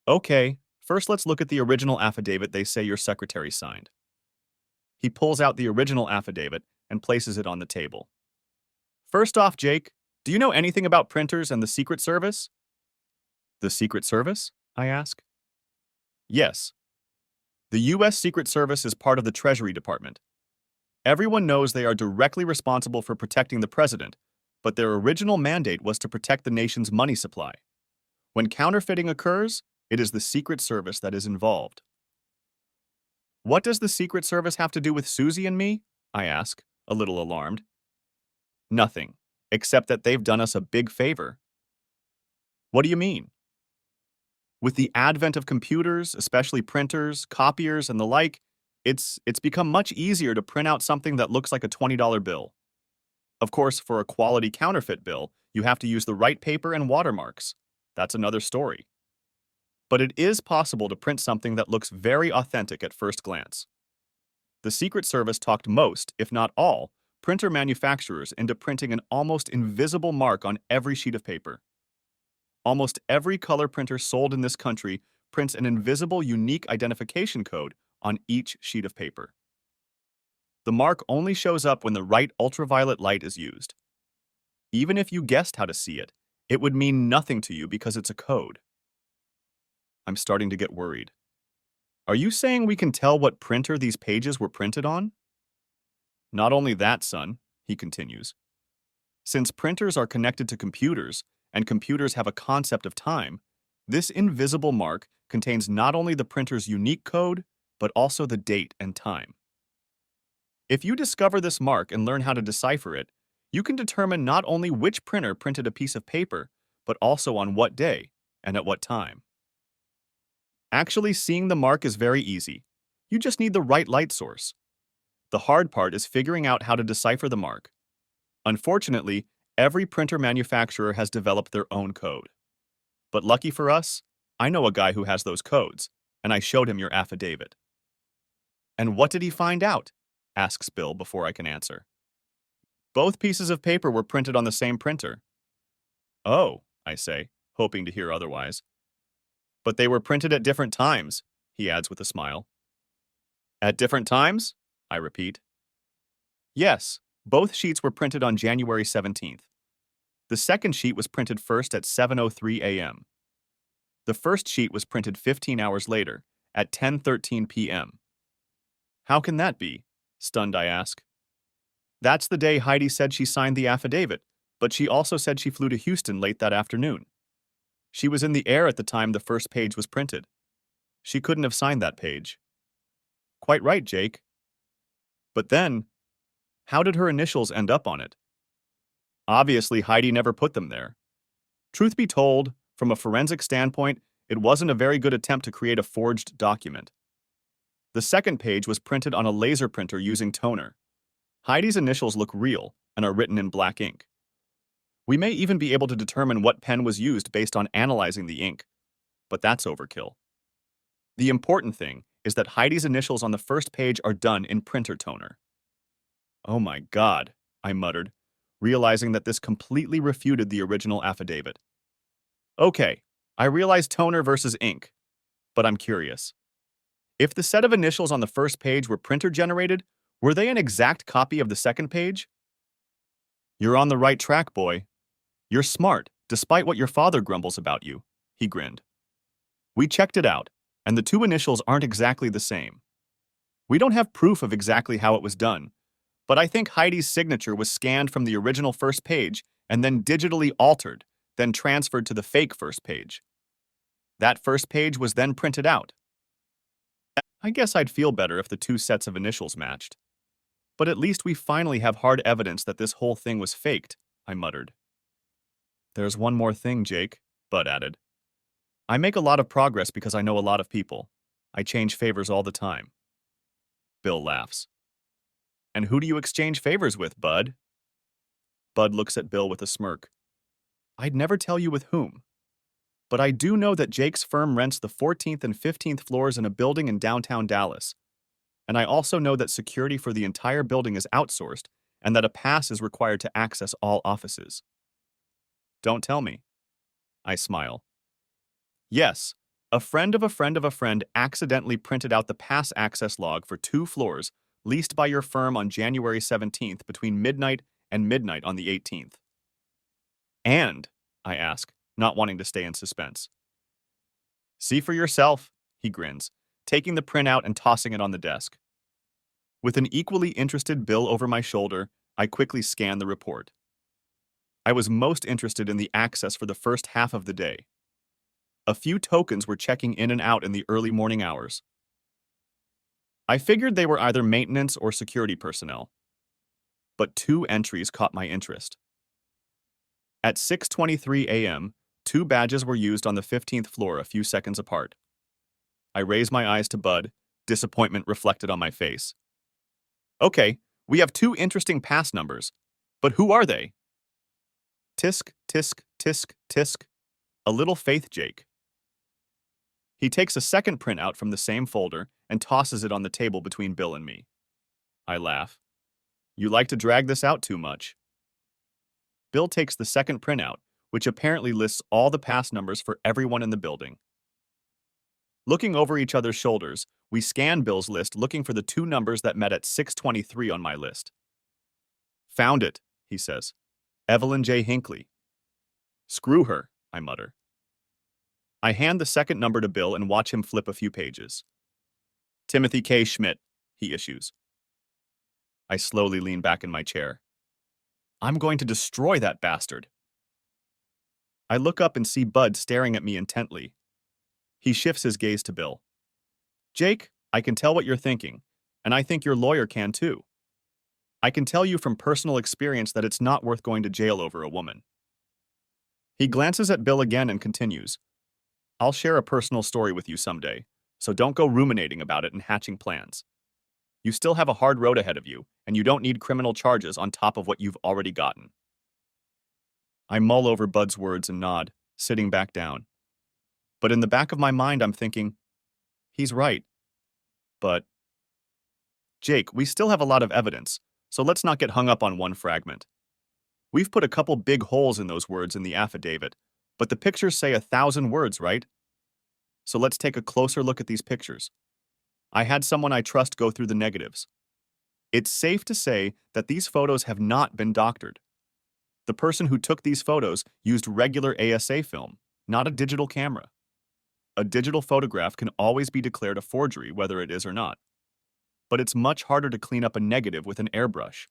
Okay, first let's look at the original affidavit they say your secretary signed. He pulls out the original affidavit and places it on the table. First off, Jake, do you know anything about printers and the Secret Service? The Secret Service? I ask. Yes. The U.S. Secret Service is part of the Treasury Department. Everyone knows they are directly responsible for protecting the president, but their original mandate was to protect the nation's money supply. When counterfeiting occurs, it is the Secret Service that is involved. What does the Secret Service have to do with Susie and me? I ask, a little alarmed. Nothing, except that they've done us a big favor. What do you mean? With the advent of computers, especially printers, copiers, and the like, it's become much easier to print out something that looks like a $20 bill. Of course, for a quality counterfeit bill, you have to use the right paper and watermarks. That's another story. but it is possible to print something that looks very authentic at first glance. The Secret Service talked most, if not all, printer manufacturers into printing an almost invisible mark on every sheet of paper. Almost every color printer sold in this country prints an invisible unique identification code on each sheet of paper. The mark only shows up when the right ultraviolet light is used. Even if you guessed how to see it, it would mean nothing to you because it's a code. I'm starting to get worried. Are you saying we can tell what printer these pages were printed on? Not only that, son, he continues. Since printers are connected to computers, and computers have a concept of time, this invisible mark contains not only the printer's unique code, but also the date and time. If you discover this mark and learn how to decipher it, you can determine not only which printer printed a piece of paper, but also on what day and at what time. Actually, seeing the mark is very easy. You just need the right light source. The hard part is figuring out how to decipher the mark. Unfortunately, every printer manufacturer has developed their own code. But lucky for us, I know a guy who has those codes, and I showed him your affidavit. And what did he find out? Asks Bill before I can answer. Both pieces of paper were printed on the same printer. Oh, I say, hoping to hear otherwise. But they were printed at different times, he adds with a smile. At different times? I repeat. Yes, both sheets were printed on January 17th. The second sheet was printed first at 7:03 a.m. The first sheet was printed 15 hours later, at 10:13 p.m. How can that be? Stunned, I ask. That's the day Heidi said she signed the affidavit, but she also said she flew to Houston late that afternoon. She was in the air at the time the first page was printed. She couldn't have signed that page. Quite right, Jake. But then, how did her initials end up on it? Obviously, Heidi never put them there. Truth be told, from a forensic standpoint, it wasn't a very good attempt to create a forged document. The second page was printed on a laser printer using toner. Heidi's initials look real and are written in black ink. We may even be able to determine what pen was used based on analyzing the ink, but that's overkill. The important thing is that Heidi's initials on the first page are done in printer toner. Oh my God, I muttered, realizing that this completely refuted the original affidavit. Okay, I realize toner versus ink, but I'm curious. If the set of initials on the first page were printer-generated, were they an exact copy of the second page? You're on the right track, boy. You're smart, despite what your father grumbles about you, he grinned. We checked it out, and the two initials aren't exactly the same. We don't have proof of exactly how it was done, but I think Heidi's signature was scanned from the original first page and then digitally altered, then transferred to the fake first page. That first page was then printed out. I guess I'd feel better if the two sets of initials matched. But at least we finally have hard evidence that this whole thing was faked, I muttered. There's one more thing, Jake, Bud added. I make a lot of progress because I know a lot of people. I change favors all the time. Bill laughs. And who do you exchange favors with, Bud? Bud looks at Bill with a smirk. I'd never tell you with whom. But I do know that Jake's firm rents the 14th and 15th floors in a building in downtown Dallas. And I also know that security for the entire building is outsourced and that a pass is required to access all offices. Don't tell me. I smile. Yes, a friend of a friend of a friend accidentally printed out the pass access log for 2 floors leased by your firm on January 17th between midnight and midnight on the 18th. And, I ask, not wanting to stay in suspense. See for yourself, he grins, taking the printout and tossing it on the desk. With an equally interested Bill over my shoulder, I quickly scan the report. I was most interested in the access for the first half of the day. A few tokens were checking in and out in the early morning hours. I figured they were either maintenance or security personnel. But 2 entries caught my interest. At 6:23 a.m., 2 badges were used on the 15th floor a few seconds apart. I raised my eyes to Bud, disappointment reflected on my face. Okay, we have 2 interesting pass numbers, but who are they? Tisk, tisk, tisk, tisk. A little faith, Jake. He takes a second printout from the same folder and tosses it on the table between Bill and me. I laugh. You like to drag this out too much. Bill takes the second printout, which apparently lists all the pass numbers for everyone in the building. Looking over each other's shoulders, we scan Bill's list looking for the two numbers that met at 623 on my list. Found it, he says. Evelyn J. Hinckley. Screw her, I mutter. I hand the second number to Bill and watch him flip a few pages. Timothy K. Schmidt, he issues. I slowly lean back in my chair. I'm going to destroy that bastard. I look up and see Bud staring at me intently. He shifts his gaze to Bill. Jake, I can tell what you're thinking, and I think your lawyer can too. I can tell you from personal experience that it's not worth going to jail over a woman. He glances at Bill again and continues. I'll share a personal story with you someday, so don't go ruminating about it and hatching plans. You still have a hard road ahead of you, and you don't need criminal charges on top of what you've already gotten. I mull over Bud's words and nod, sitting back down. But in the back of my mind, I'm thinking, he's right. But, Jake, we still have a lot of evidence, so let's not get hung up on one fragment. We've put a couple big holes in those words in the affidavit, but the pictures say 1,000 words, right? So let's take a closer look at these pictures. I had someone I trust go through the negatives. It's safe to say that these photos have not been doctored. The person who took these photos used regular ASA film, not a digital camera. A digital photograph can always be declared a forgery, whether it is or not. But it's much harder to clean up a negative with an airbrush.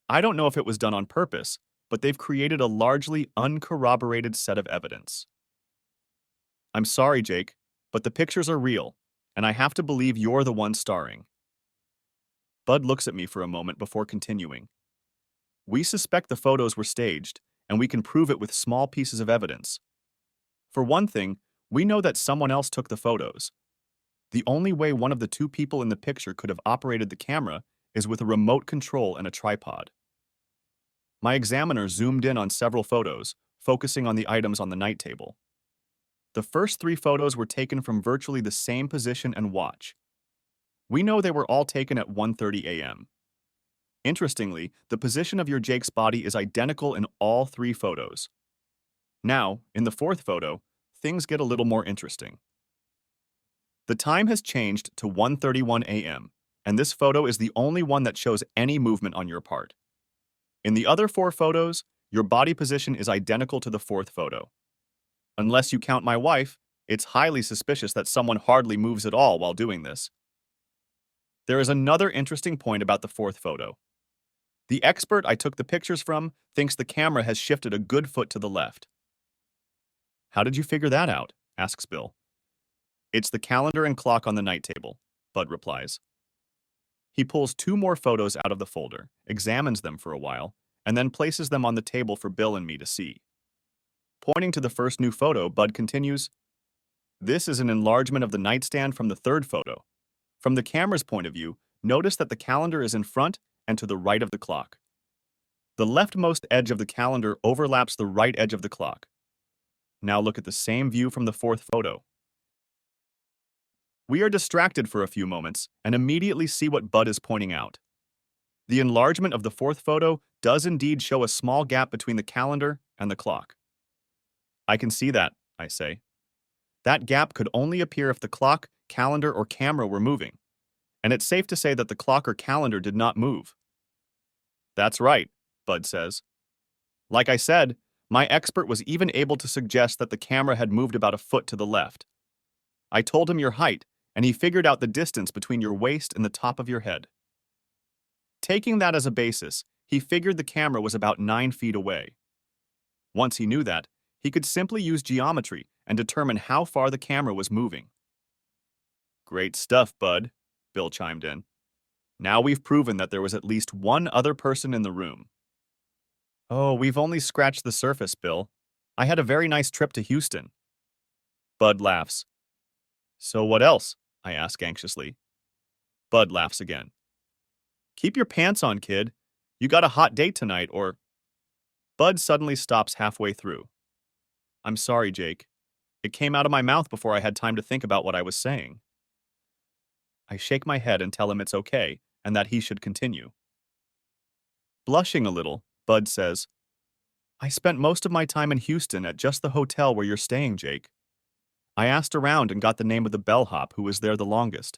I don't know if it was done on purpose, but they've created a largely uncorroborated set of evidence. I'm sorry, Jake, but the pictures are real, and I have to believe you're the one starring. Bud looks at me for a moment before continuing. We suspect the photos were staged, and we can prove it with small pieces of evidence. For one thing, we know that someone else took the photos. The only way one of the two people in the picture could have operated the camera is with a remote control and a tripod. My examiner zoomed in on several photos, focusing on the items on the night table. The first 3 photos were taken from virtually the same position and watch. We know they were all taken at 1:30 a.m. Interestingly, the position of your Jake's body is identical in all 3 photos. Now, in the 4th photo, things get a little more interesting. The time has changed to 1:31 a.m., and this photo is the only one that shows any movement on your part. In the other 4 photos, your body position is identical to the 4th photo. Unless you count my wife, it's highly suspicious that someone hardly moves at all while doing this. There is another interesting point about the 4th photo. The expert I took the pictures from thinks the camera has shifted a good foot to the left. How did you figure that out? Asks Bill. It's the calendar and clock on the night table, Bud replies. He pulls 2 more photos out of the folder, examines them for a while, and then places them on the table for Bill and me to see. Pointing to the first new photo, Bud continues, This is an enlargement of the nightstand from the 3rd photo. From the camera's point of view, notice that the calendar is in front and to the right of the clock. The leftmost edge of the calendar overlaps the right edge of the clock. Now look at the same view from the 4th photo. We are distracted for a few moments and immediately see what Bud is pointing out. The enlargement of the 4th photo does indeed show a small gap between the calendar and the clock. I can see that, I say. That gap could only appear if the clock, calendar, or camera were moving, and it's safe to say that the clock or calendar did not move. That's right, Bud says. Like I said, my expert was even able to suggest that the camera had moved about a foot to the left. I told him your height, and he figured out the distance between your waist and the top of your head. Taking that as a basis, he figured the camera was about 9 feet away. Once he knew that, he could simply use geometry and determine how far the camera was moving. Great stuff, Bud, Bill chimed in. Now we've proven that there was at least one other person in the room. Oh, we've only scratched the surface, Bill. I had a very nice trip to Houston. Bud laughs. So what else? I ask anxiously. Bud laughs again. Keep your pants on, kid. You got a hot date tonight, or... Bud suddenly stops halfway through. I'm sorry, Jake. It came out of my mouth before I had time to think about what I was saying. I shake my head and tell him it's okay and that he should continue. Blushing a little, Bud says, I spent most of my time in Houston at just the hotel where you're staying, Jake. I asked around and got the name of the bellhop who was there the longest.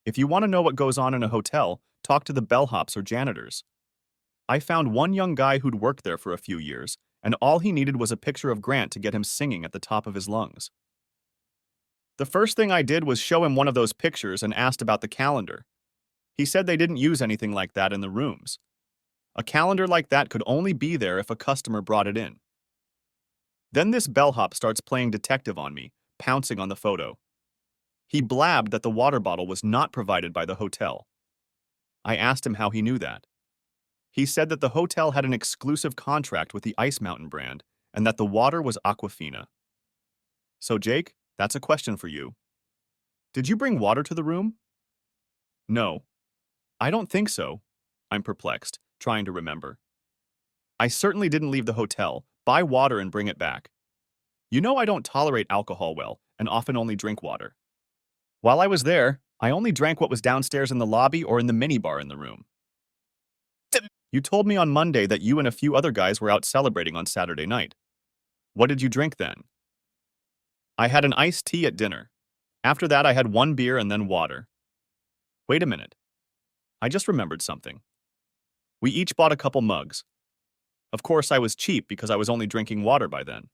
If you want to know what goes on in a hotel, talk to the bellhops or janitors. I found one young guy who'd worked there for a few years, and all he needed was a picture of Grant to get him singing at the top of his lungs. The first thing I did was show him one of those pictures and asked about the calendar. He said they didn't use anything like that in the rooms. A calendar like that could only be there if a customer brought it in. Then this bellhop starts playing detective on me, pouncing on the photo. He blabbed that the water bottle was not provided by the hotel. I asked him how he knew that. He said that the hotel had an exclusive contract with the Ice Mountain brand and that the water was Aquafina. So, Jake, that's a question for you. Did you bring water to the room? No. I don't think so. I'm perplexed, trying to remember. I certainly didn't leave the hotel, buy water and bring it back. You know I don't tolerate alcohol well and often only drink water. While I was there, I only drank what was downstairs in the lobby or in the minibar in the room. You told me on Monday that you and a few other guys were out celebrating on Saturday night. What did you drink then? I had an iced tea at dinner. After that, I had one beer and then water. Wait a minute. I just remembered something. We each bought a couple mugs. Of course, I was cheap because I was only drinking water by then.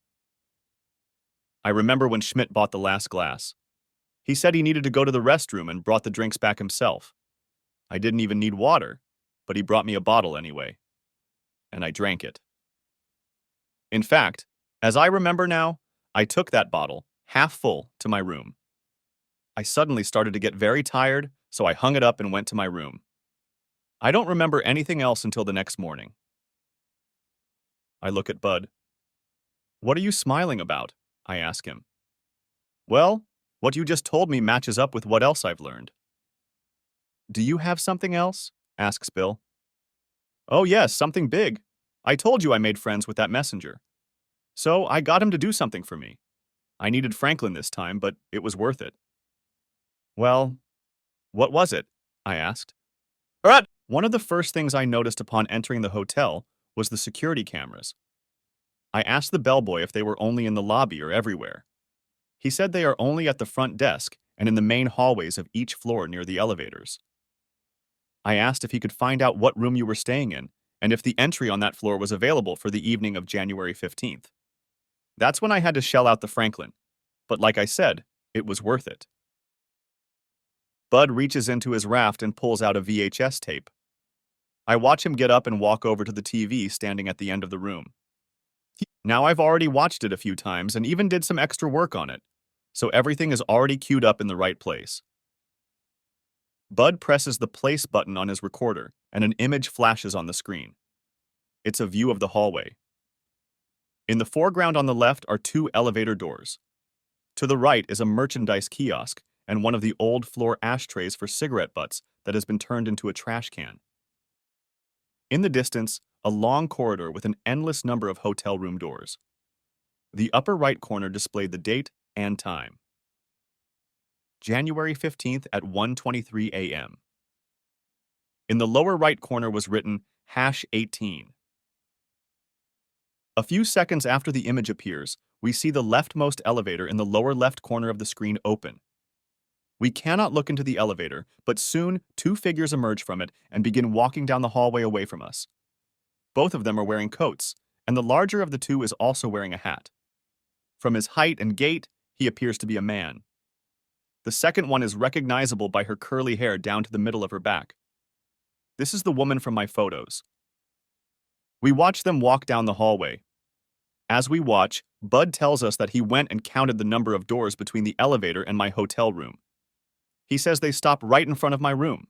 I remember when Schmidt bought the last glass. He said he needed to go to the restroom and brought the drinks back himself. I didn't even need water, but he brought me a bottle anyway. And I drank it. In fact, as I remember now, I took that bottle, half full, to my room. I suddenly started to get very tired, so I hung it up and went to my room. I don't remember anything else until the next morning. I look at Bud. What are you smiling about? I ask him. Well, what you just told me matches up with what else I've learned. Do you have something else? Asks Bill. Oh yes, something big. I told you I made friends with that messenger. So I got him to do something for me. I needed Franklin this time, but it was worth it. Well, what was it? I asked. All right. One of the first things I noticed upon entering the hotel was the security cameras. I asked the bellboy if they were only in the lobby or everywhere. He said they are only at the front desk and in the main hallways of each floor near the elevators. I asked if he could find out what room you were staying in and if the entry on that floor was available for the evening of January 15th. That's when I had to shell out the Franklin, but like I said, it was worth it. Bud reaches into his raft and pulls out a VHS tape. I watch him get up and walk over to the TV standing at the end of the room. Now I've already watched it a few times and even did some extra work on it, so everything is already queued up in the right place. Bud presses the place button on his recorder and an image flashes on the screen. It's a view of the hallway. In the foreground on the left are two elevator doors. To the right is a merchandise kiosk and one of the old floor ashtrays for cigarette butts that has been turned into a trash can. In the distance, a long corridor with an endless number of hotel room doors. The upper right corner displayed the date and time. January 15th at 1:23 a.m. In the lower right corner was written #18. A few seconds after the image appears, we see the leftmost elevator in the lower left corner of the screen open. We cannot look into the elevator, but soon two figures emerge from it and begin walking down the hallway away from us. Both of them are wearing coats, and the larger of the two is also wearing a hat. From his height and gait, he appears to be a man. The second one is recognizable by her curly hair down to the middle of her back. This is the woman from my photos. We watch them walk down the hallway. As we watch, Bud tells us that he went and counted the number of doors between the elevator and my hotel room. He says they stop right in front of my room.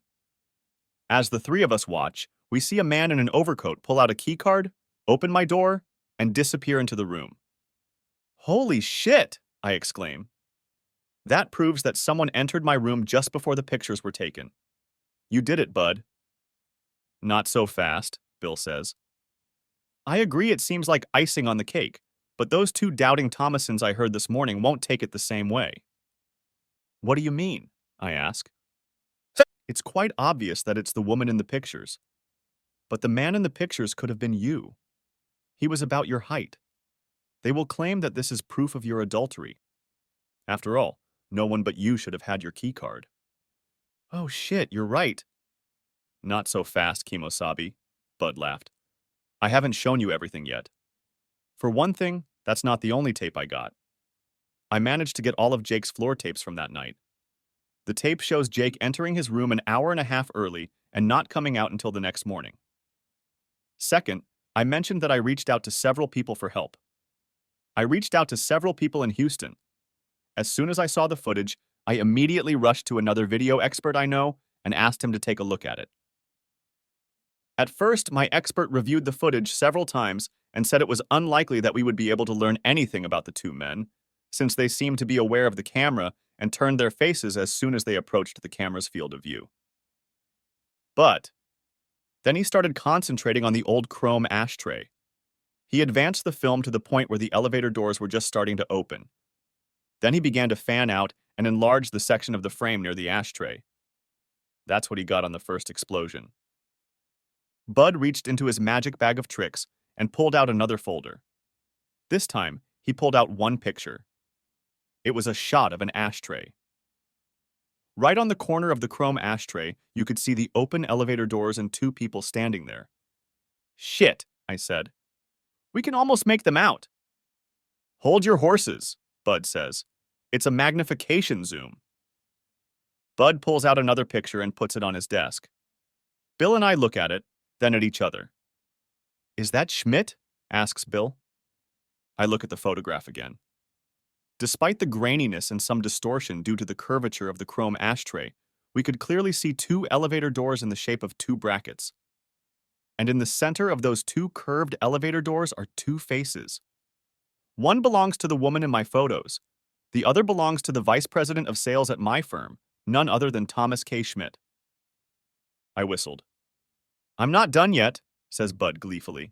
As the three of us watch, we see a man in an overcoat pull out a keycard, open my door, and disappear into the room. Holy shit! I exclaim. That proves that someone entered my room just before the pictures were taken. You did it, Bud. Not so fast, Bill says. I agree it seems like icing on the cake, But those two doubting Thomasons I heard this morning won't take it the same way. What do you mean? I ask. It's quite obvious that it's the woman in the pictures. But the man in the pictures could have been you. He was about your height. They will claim that this is proof of your adultery. After all, no one but you should have had your keycard. Oh shit, you're right. Not so fast, Kimosabi, Bud laughed. I haven't shown you everything yet. For one thing, that's not the only tape I got. I managed to get all of Jake's floor tapes from that night. The tape shows Jake entering his room an hour and a half early and not coming out until the next morning. Second, I mentioned that I reached out to several people for help. I reached out to several people in Houston. As soon as I saw the footage, I immediately rushed to another video expert I know and asked him to take a look at it. At first, my expert reviewed the footage several times and said it was unlikely that we would be able to learn anything about the two men, since they seemed to be aware of the camera and turned their faces as soon as they approached the camera's field of view. But then he started concentrating on the old chrome ashtray. He advanced the film to the point where the elevator doors were just starting to open. Then he began to fan out and enlarge the section of the frame near the ashtray. That's what he got on the first explosion. Bud reached into his magic bag of tricks and pulled out another folder. This time, he pulled out one picture. It was a shot of an ashtray. Right on the corner of the chrome ashtray, you could see the open elevator doors and two people standing there. Shit, I said. We can almost make them out. Hold your horses, Bud says. It's a magnification zoom. Bud pulls out another picture and puts it on his desk. Bill and I look at it, then at each other. Is that Schmidt? Asks Bill. I look at the photograph again. Despite the graininess and some distortion due to the curvature of the chrome ashtray, we could clearly see two elevator doors in the shape of two brackets. And in the center of those two curved elevator doors are two faces. One belongs to the woman in my photos. The other belongs to the vice president of sales at my firm, none other than Thomas K. Schmidt. I whistled. I'm not done yet, says Bud gleefully.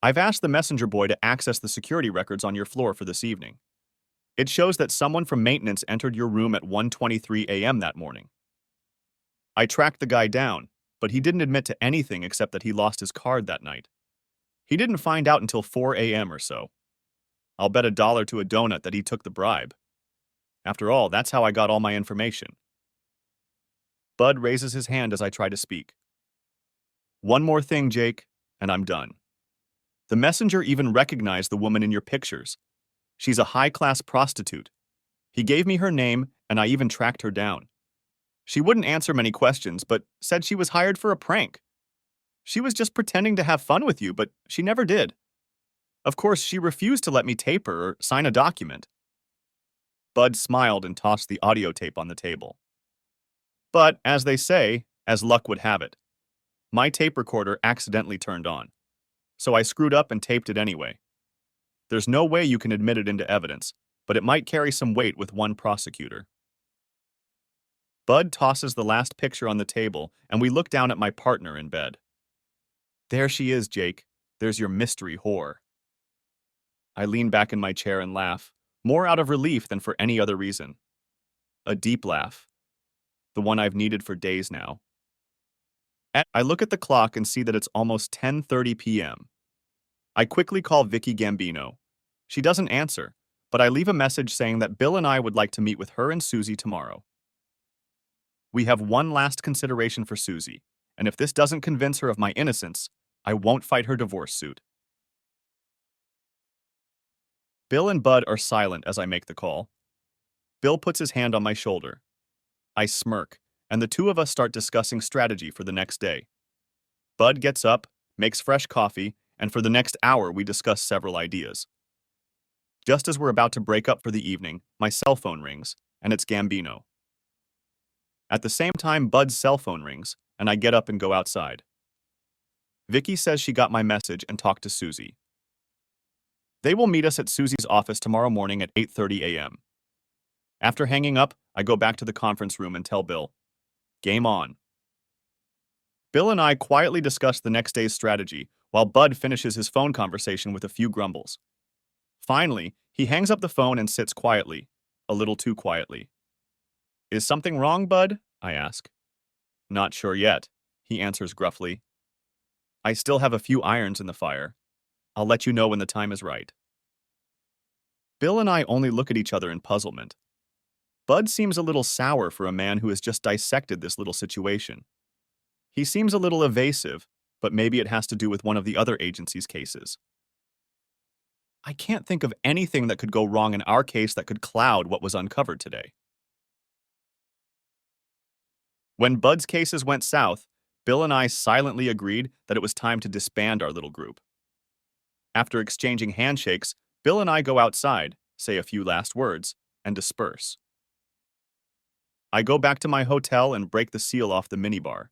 I've asked the messenger boy to access the security records on your floor for this evening. It shows that someone from maintenance entered your room at 1:23 a.m. that morning. I tracked the guy down, but he didn't admit to anything except that he lost his card that night. He didn't find out until 4 a.m. or so. I'll bet $1 to a donut that he took the bribe. After all, that's how I got all my information. Bud raises his hand as I try to speak. One more thing, Jake, and I'm done. The messenger even recognized the woman in your pictures. She's a high-class prostitute. He gave me her name, and I even tracked her down. She wouldn't answer many questions, but said she was hired for a prank. She was just pretending to have fun with you, but she never did. Of course, she refused to let me tape her or sign a document. Bud smiled and tossed the audio tape on the table. But, as they say, as luck would have it, my tape recorder accidentally turned on. So I screwed up and taped it anyway. There's no way you can admit it into evidence, but it might carry some weight with one prosecutor. Bud tosses the last picture on the table, and we look down at my partner in bed. There she is, Jake. There's your mystery whore. I lean back in my chair and laugh, more out of relief than for any other reason. A deep laugh. The one I've needed for days now. I look at the clock and see that it's almost 10:30 p.m. I quickly call Vicky Gambino. She doesn't answer, but I leave a message saying that Bill and I would like to meet with her and Susie tomorrow. We have one last consideration for Susie, and if this doesn't convince her of my innocence, I won't fight her divorce suit. Bill and Bud are silent as I make the call. Bill puts his hand on my shoulder. I smirk, and the two of us start discussing strategy for the next day. Bud gets up, makes fresh coffee, and for the next hour we discuss several ideas. Just as we're about to break up for the evening, my cell phone rings, and it's Gambino. At the same time, Bud's cell phone rings, and I get up and go outside. Vicky says she got my message and talked to Susie. They will meet us at Susie's office tomorrow morning at 8:30 a.m. After hanging up, I go back to the conference room and tell Bill, game on. Bill and I quietly discuss the next day's strategy while Bud finishes his phone conversation with a few grumbles. Finally, he hangs up the phone and sits quietly, a little too quietly. Is something wrong, Bud? I ask. Not sure yet, he answers gruffly. I still have a few irons in the fire. I'll let you know when the time is right. Bill and I only look at each other in puzzlement. Bud seems a little sour for a man who has just dissected this little situation. He seems a little evasive, but maybe it has to do with one of the other agency's cases. I can't think of anything that could go wrong in our case that could cloud what was uncovered today. When Bud's cases went south, Bill and I silently agreed that it was time to disband our little group. After exchanging handshakes, Bill and I go outside, say a few last words, and disperse. I go back to my hotel and break the seal off the minibar.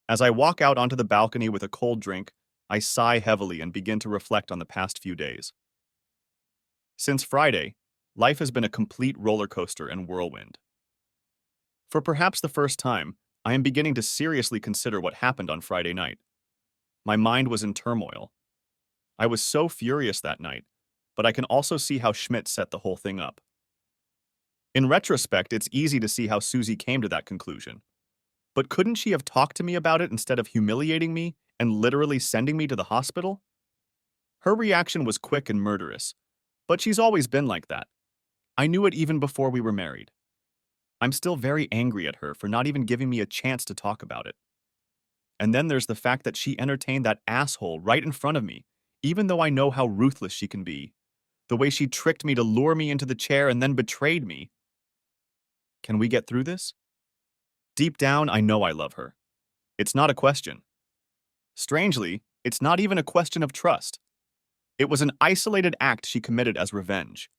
As I walk out onto the balcony with a cold drink, I sigh heavily and begin to reflect on the past few days. Since Friday, life has been a complete roller coaster and whirlwind. For perhaps the first time, I am beginning to seriously consider what happened on Friday night. My mind was in turmoil. I was so furious that night, but I can also see how Schmidt set the whole thing up. In retrospect, it's easy to see how Susie came to that conclusion. But couldn't she have talked to me about it instead of humiliating me and literally sending me to the hospital? Her reaction was quick and murderous, but she's always been like that. I knew it even before we were married. I'm still very angry at her for not even giving me a chance to talk about it. And then there's the fact that she entertained that asshole right in front of me, even though I know how ruthless she can be. The way she tricked me to lure me into the chair and then betrayed me. Can we get through this? Deep down, I know I love her. It's not a question. Strangely, it's not even a question of trust. It was an isolated act she committed as revenge.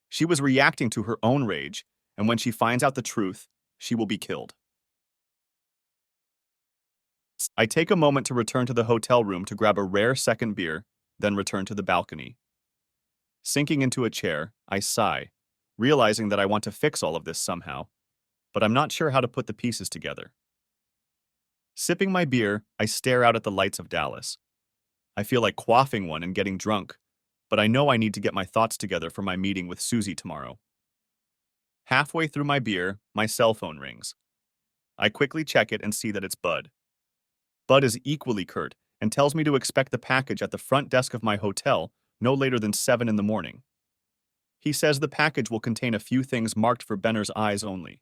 She was reacting to her own rage, and when she finds out the truth, she will be killed. I take a moment to return to the hotel room to grab a rare second beer, then return to the balcony. Sinking into a chair, I sigh, realizing that I want to fix all of this somehow, but I'm not sure how to put the pieces together. Sipping my beer, I stare out at the lights of Dallas. I feel like quaffing one and getting drunk, but I know I need to get my thoughts together for my meeting with Susie tomorrow. Halfway through my beer, my cell phone rings. I quickly check it and see that it's Bud. Bud is equally curt and tells me to expect the package at the front desk of my hotel no later than 7 in the morning. He says the package will contain a few things marked for Benner's eyes only.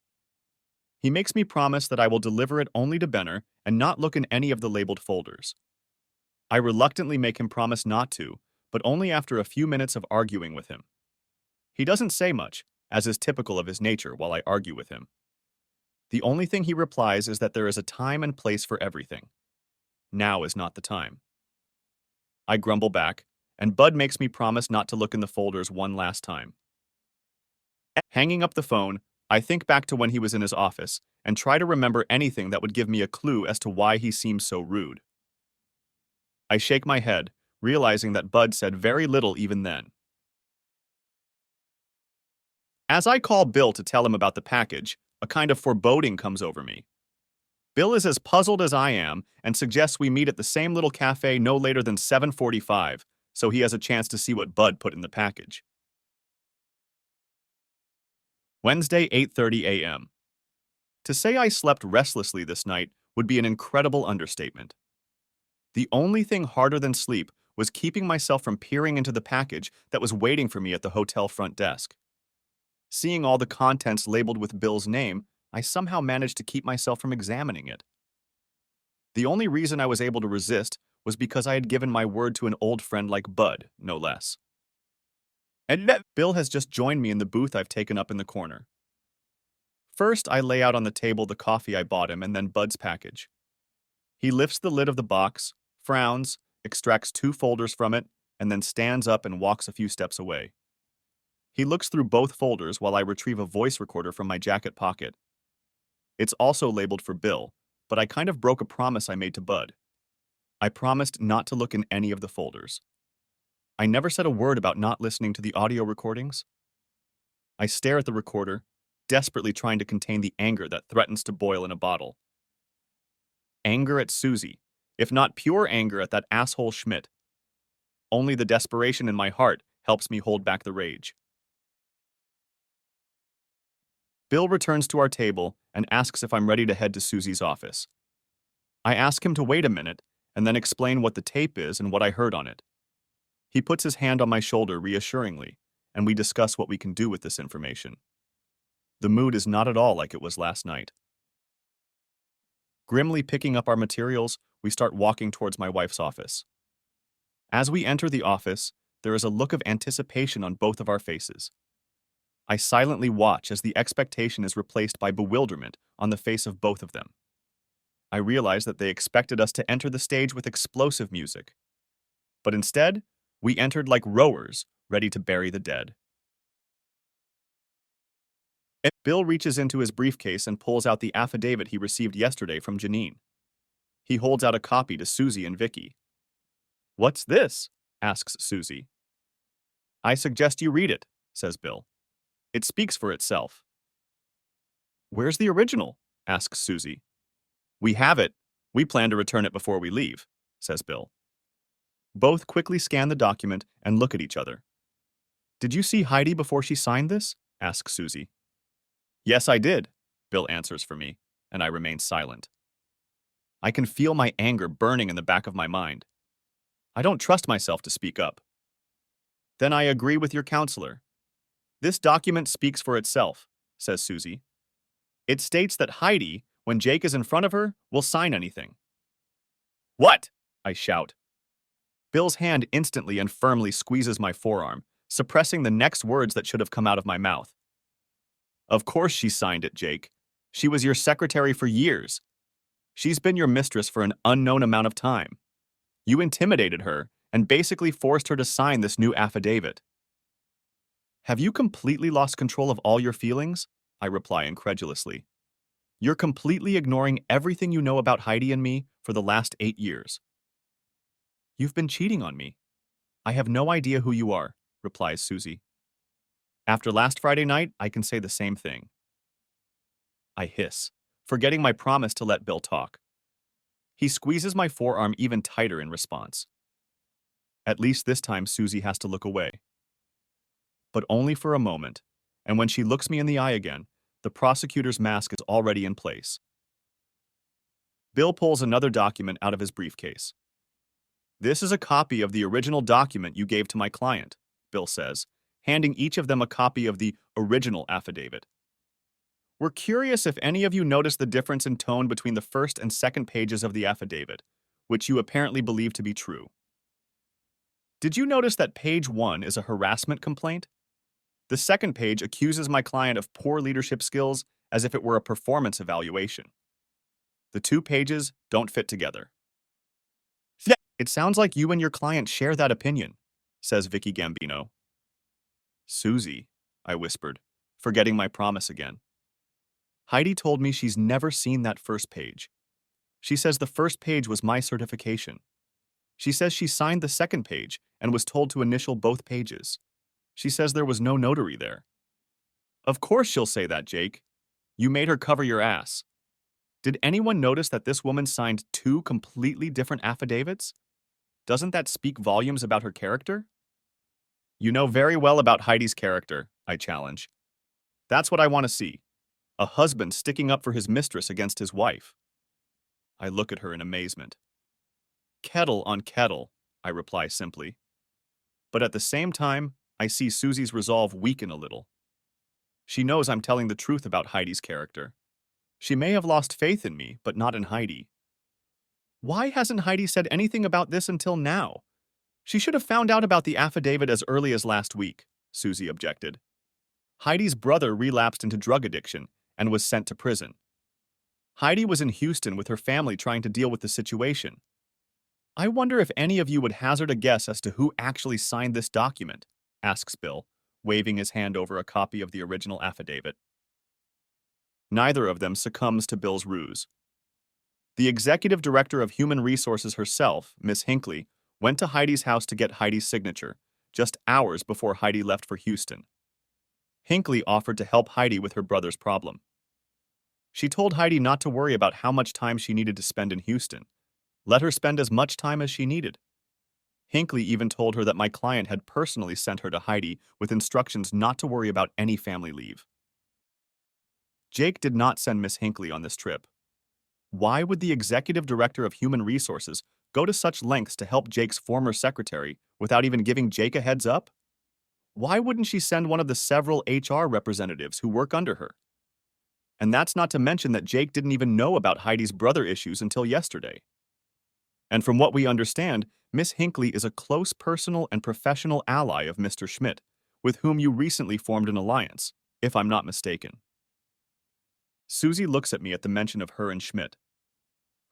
He makes me promise that I will deliver it only to Benner and not look in any of the labeled folders. I reluctantly make him promise not to, but only after a few minutes of arguing with him. He doesn't say much, as is typical of his nature while I argue with him. The only thing he replies is that there is a time and place for everything. Now is not the time. I grumble back, and Bud makes me promise not to look in the folders one last time. Hanging up the phone, I think back to when he was in his office and try to remember anything that would give me a clue as to why he seems so rude. I shake my head, realizing that Bud said very little even then. As I call Bill to tell him about the package, a kind of foreboding comes over me. Bill is as puzzled as I am and suggests we meet at the same little cafe no later than 7:45, so he has a chance to see what Bud put in the package. Wednesday, 8:30 a.m. To say I slept restlessly this night would be an incredible understatement. The only thing harder than sleep was keeping myself from peering into the package that was waiting for me at the hotel front desk. Seeing all the contents labeled with Bill's name, I somehow managed to keep myself from examining it. The only reason I was able to resist was because I had given my word to an old friend like Bud, no less. And Bill has just joined me in the booth I've taken up in the corner. First, I lay out on the table the coffee I bought him and then Bud's package. He lifts the lid of the box, frowns, extracts 2 folders from it, and then stands up and walks a few steps away. He looks through both folders while I retrieve a voice recorder from my jacket pocket. It's also labeled for Bill, but I kind of broke a promise I made to Bud. I promised not to look in any of the folders. I never said a word about not listening to the audio recordings. I stare at the recorder, desperately trying to contain the anger that threatens to boil in a bottle. Anger at Susie, if not pure anger at that asshole Schmidt. Only the desperation in my heart helps me hold back the rage. Bill returns to our table and asks if I'm ready to head to Susie's office. I ask him to wait a minute and then explain what the tape is and what I heard on it. He puts his hand on my shoulder reassuringly, and we discuss what we can do with this information. The mood is not at all like it was last night. Grimly picking up our materials, we start walking towards my wife's office. As we enter the office, there is a look of anticipation on both of our faces. I silently watch as the expectation is replaced by bewilderment on the face of both of them. I realize that they expected us to enter the stage with explosive music. But instead, we entered like rowers, ready to bury the dead. Bill reaches into his briefcase and pulls out the affidavit he received yesterday from Janine. He holds out a copy to Susie and Vicky. "What's this?" asks Susie. "I suggest you read it," says Bill. "It speaks for itself." "Where's the original?" asks Susie. "We have it. We plan to return it before we leave," says Bill. Both quickly scan the document and look at each other. "Did you see Heidi before she signed this?" asks Susie. "Yes, I did," Bill answers for me, and I remain silent. I can feel my anger burning in the back of my mind. I don't trust myself to speak up. "Then I agree with your counselor. This document speaks for itself," says Susie. "It states that Heidi, when Jake is in front of her, will sign anything." "What?" I shout. Bill's hand instantly and firmly squeezes my forearm, suppressing the next words that should have come out of my mouth. "Of course she signed it, Jake. She was your secretary for years. She's been your mistress for an unknown amount of time. You intimidated her and basically forced her to sign this new affidavit." "Have you completely lost control of all your feelings?" I reply incredulously. "You're completely ignoring everything you know about Heidi and me for the last 8 years." "You've been cheating on me." "I have no idea who you are," replies Susie. "After last Friday night, I can say the same thing." I hiss, forgetting my promise to let Bill talk. He squeezes my forearm even tighter in response. At least this time Susie has to look away. But only for a moment, and when she looks me in the eye again, the prosecutor's mask is already in place. Bill pulls another document out of his briefcase. "This is a copy of the original document you gave to my client," Bill says, handing each of them a copy of the original affidavit. "We're curious if any of you noticed the difference in tone between the first and second pages of the affidavit, which you apparently believe to be true. Did you notice that page 1 is a harassment complaint? The second page accuses my client of poor leadership skills as if it were a performance evaluation. The 2 pages don't fit together." "It sounds like you and your client share that opinion," says Vicky Gambino. "Susie," I whispered, forgetting my promise again. "Heidi told me she's never seen that first page. She says the first page was my certification. She says she signed the second page and was told to initial both pages. She says there was no notary there." "Of course she'll say that, Jake. You made her cover your ass. Did anyone notice that this woman signed 2 completely different affidavits? Doesn't that speak volumes about her character?" "You know very well about Heidi's character," I challenge. "That's what I want to see. A husband sticking up for his mistress against his wife." I look at her in amazement. "Kettle on kettle," I reply simply. But at the same time, I see Susie's resolve weaken a little. She knows I'm telling the truth about Heidi's character. She may have lost faith in me, but not in Heidi. "Why hasn't Heidi said anything about this until now? She should have found out about the affidavit as early as last week," Susie objected. "Heidi's brother relapsed into drug addiction and was sent to prison. Heidi was in Houston with her family trying to deal with the situation. I wonder if any of you would hazard a guess as to who actually signed this document," asks Bill, waving his hand over a copy of the original affidavit. Neither of them succumbs to Bill's ruse. The executive director of Human Resources herself, Miss Hinckley, went to Heidi's house to get Heidi's signature, just hours before Heidi left for Houston. Hinckley offered to help Heidi with her brother's problem. She told Heidi not to worry about how much time she needed to spend in Houston. Let her spend as much time as she needed. Hinckley even told her that my client had personally sent her to Heidi with instructions not to worry about any family leave. Jake did not send Miss Hinckley on this trip. Why would the executive director of human resources go to such lengths to help Jake's former secretary without even giving Jake a heads up? Why wouldn't she send one of the several HR representatives who work under her? And that's not to mention that Jake didn't even know about Heidi's brother issues until yesterday. And from what we understand, Miss Hinckley is a close personal and professional ally of Mr. Schmidt, with whom you recently formed an alliance, if I'm not mistaken. Susie looks at me at the mention of her and Schmidt.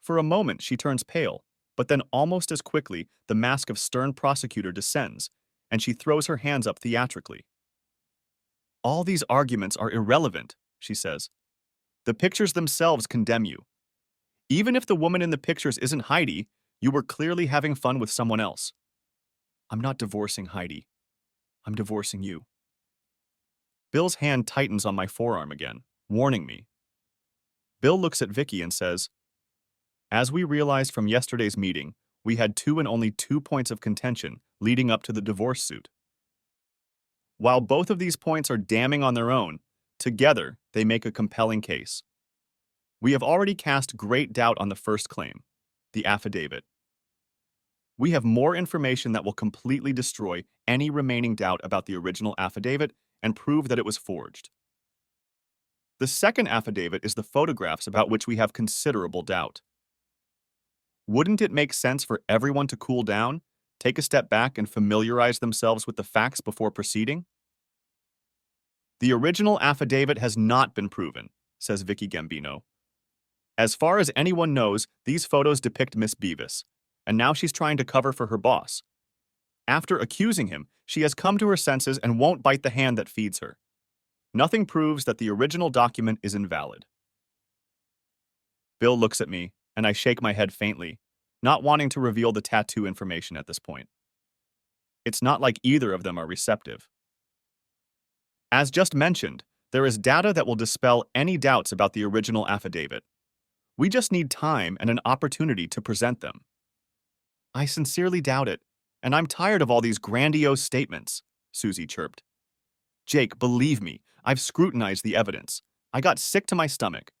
For a moment, she turns pale, but then almost as quickly, the mask of stern prosecutor descends, and she throws her hands up theatrically. All these arguments are irrelevant, she says. The pictures themselves condemn you. Even if the woman in the pictures isn't Heidi, you were clearly having fun with someone else. I'm not divorcing Heidi. I'm divorcing you. Bill's hand tightens on my forearm again, warning me. Bill looks at Vicky and says, as we realized from yesterday's meeting, we had two and only 2 points of contention leading up to the divorce suit. While both of these points are damning on their own, together they make a compelling case. We have already cast great doubt on the first claim, the affidavit. We have more information that will completely destroy any remaining doubt about the original affidavit and prove that it was forged. The second affidavit is the photographs about which we have considerable doubt. Wouldn't it make sense for everyone to cool down, take a step back, and familiarize themselves with the facts before proceeding? The original affidavit has not been proven, says Vicky Gambino. As far as anyone knows, these photos depict Miss Beavis, and now she's trying to cover for her boss. After accusing him, she has come to her senses and won't bite the hand that feeds her. Nothing proves that the original document is invalid. Bill looks at me, and I shake my head faintly, not wanting to reveal the tattoo information at this point. It's not like either of them are receptive. As just mentioned, there is data that will dispel any doubts about the original affidavit. We just need time and an opportunity to present them. I sincerely doubt it, and I'm tired of all these grandiose statements, Susie chirped. Jake, believe me, I've scrutinized the evidence. I got sick to my stomach.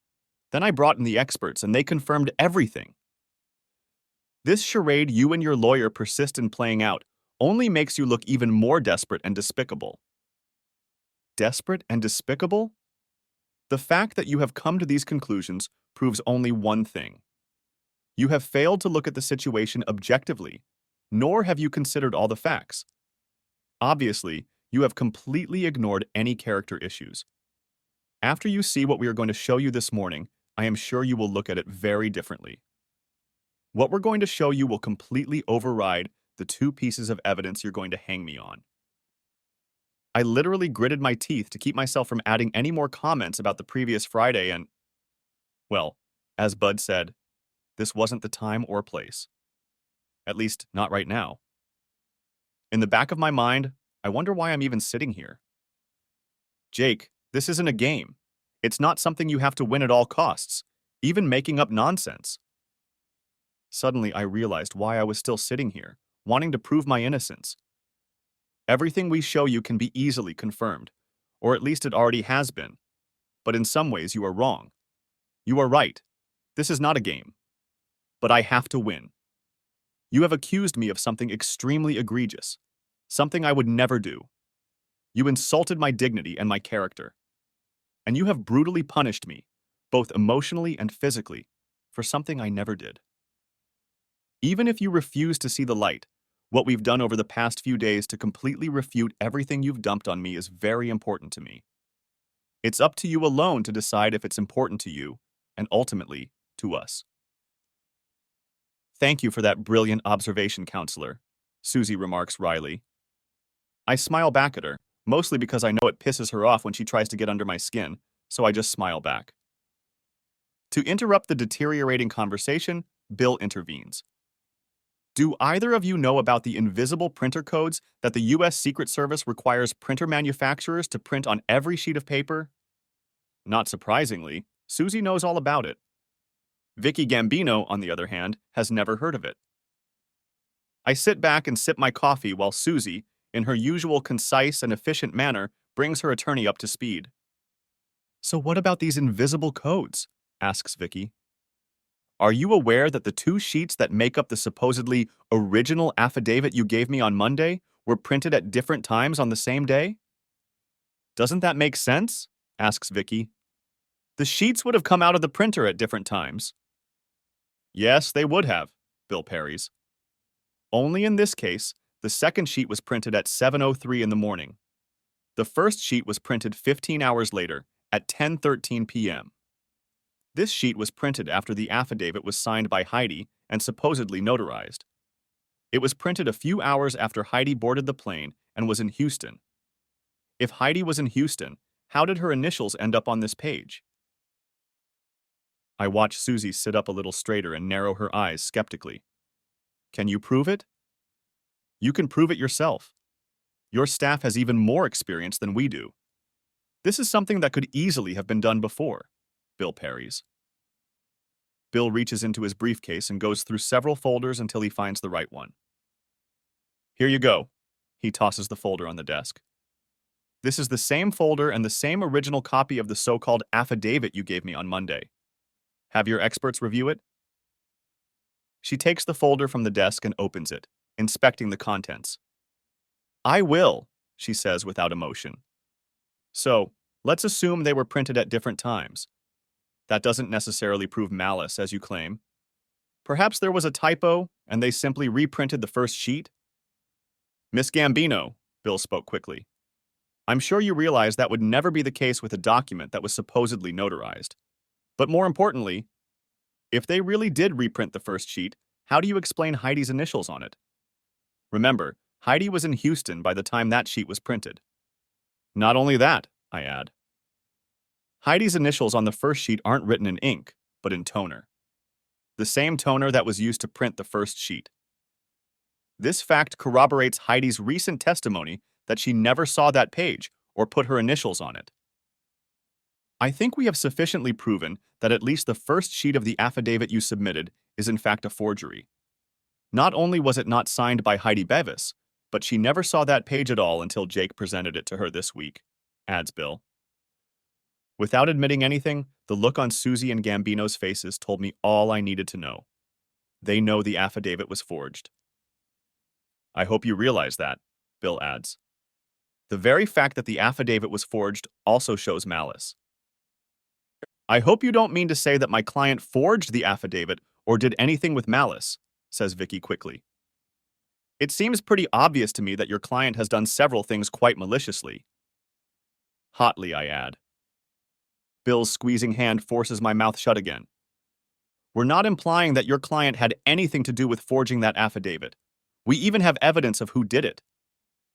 Then I brought in the experts, and they confirmed everything. This charade you and your lawyer persist in playing out only makes you look even more desperate and despicable. Desperate and despicable? The fact that you have come to these conclusions proves only one thing. You have failed to look at the situation objectively, nor have you considered all the facts. Obviously, you have completely ignored any character issues. After you see what we are going to show you this morning, I am sure you will look at it very differently. What we're going to show you will completely override the 2 pieces of evidence you're going to hang me on. I literally gritted my teeth to keep myself from adding any more comments about the previous Friday and, well, as Bud said, this wasn't the time or place. At least, not right now. In the back of my mind, I wonder why I'm even sitting here. Jake, this isn't a game. It's not something you have to win at all costs, even making up nonsense. Suddenly, I realized why I was still sitting here, wanting to prove my innocence. Everything we show you can be easily confirmed, or at least it already has been. But in some ways, you are wrong. You are right. This is not a game. But I have to win. You have accused me of something extremely egregious, something I would never do. You insulted my dignity and my character. And you have brutally punished me, both emotionally and physically, for something I never did. Even if you refuse to see the light, what we've done over the past few days to completely refute everything you've dumped on me is very important to me. It's up to you alone to decide if it's important to you, and ultimately, to us. Thank you for that brilliant observation, counselor, Susie remarks wryly. I smile back at her, mostly because I know it pisses her off when she tries to get under my skin, so I just smile back. To interrupt the deteriorating conversation, Bill intervenes. Do either of you know about the invisible printer codes that the U.S. Secret Service requires printer manufacturers to print on every sheet of paper? Not surprisingly, Susie knows all about it. Vicky Gambino, on the other hand, has never heard of it. I sit back and sip my coffee while Susie, in her usual concise and efficient manner, brings her attorney up to speed. So what about these invisible codes? Asks Vicky. Are you aware that the two sheets that make up the supposedly original affidavit you gave me on Monday were printed at different times on the same day? Doesn't that make sense? Asks Vicky. The sheets would have come out of the printer at different times. Yes, they would have, Bill parries. Only in this case, the second sheet was printed at 7:03 in the morning. The first sheet was printed 15 hours later, at 10:13 p.m. This sheet was printed after the affidavit was signed by Heidi and supposedly notarized. It was printed a few hours after Heidi boarded the plane and was in Houston. If Heidi was in Houston, how did her initials end up on this page? I watch Susie sit up a little straighter and narrow her eyes skeptically. Can you prove it? You can prove it yourself. Your staff has even more experience than we do. This is something that could easily have been done before, Bill parries. Bill reaches into his briefcase and goes through several folders until he finds the right one. Here you go. He tosses the folder on the desk. This is the same folder and the same original copy of the so-called affidavit you gave me on Monday. Have your experts review it? She takes the folder from the desk and opens it, inspecting the contents. I will, she says without emotion. So, let's assume they were printed at different times. That doesn't necessarily prove malice, as you claim. Perhaps there was a typo, and they simply reprinted the first sheet? Miss Gambino, Bill spoke quickly. I'm sure you realize that would never be the case with a document that was supposedly notarized. But more importantly, if they really did reprint the first sheet, how do you explain Heidi's initials on it? Remember, Heidi was in Houston by the time that sheet was printed. Not only that, I add. Heidi's initials on the first sheet aren't written in ink, but in toner. The same toner that was used to print the first sheet. This fact corroborates Heidi's recent testimony that she never saw that page or put her initials on it. I think we have sufficiently proven that at least the first sheet of the affidavit you submitted is in fact a forgery. Not only was it not signed by Heidi Bevis, but she never saw that page at all until Jake presented it to her this week, adds Bill. Without admitting anything, the look on Susie and Gambino's faces told me all I needed to know. They know the affidavit was forged. I hope you realize that, Bill adds. The very fact that the affidavit was forged also shows malice. I hope you don't mean to say that my client forged the affidavit or did anything with malice, says Vicky quickly. It seems pretty obvious to me that your client has done several things quite maliciously. Hotly, I add. Bill's squeezing hand forces my mouth shut again. We're not implying that your client had anything to do with forging that affidavit. We even have evidence of who did it.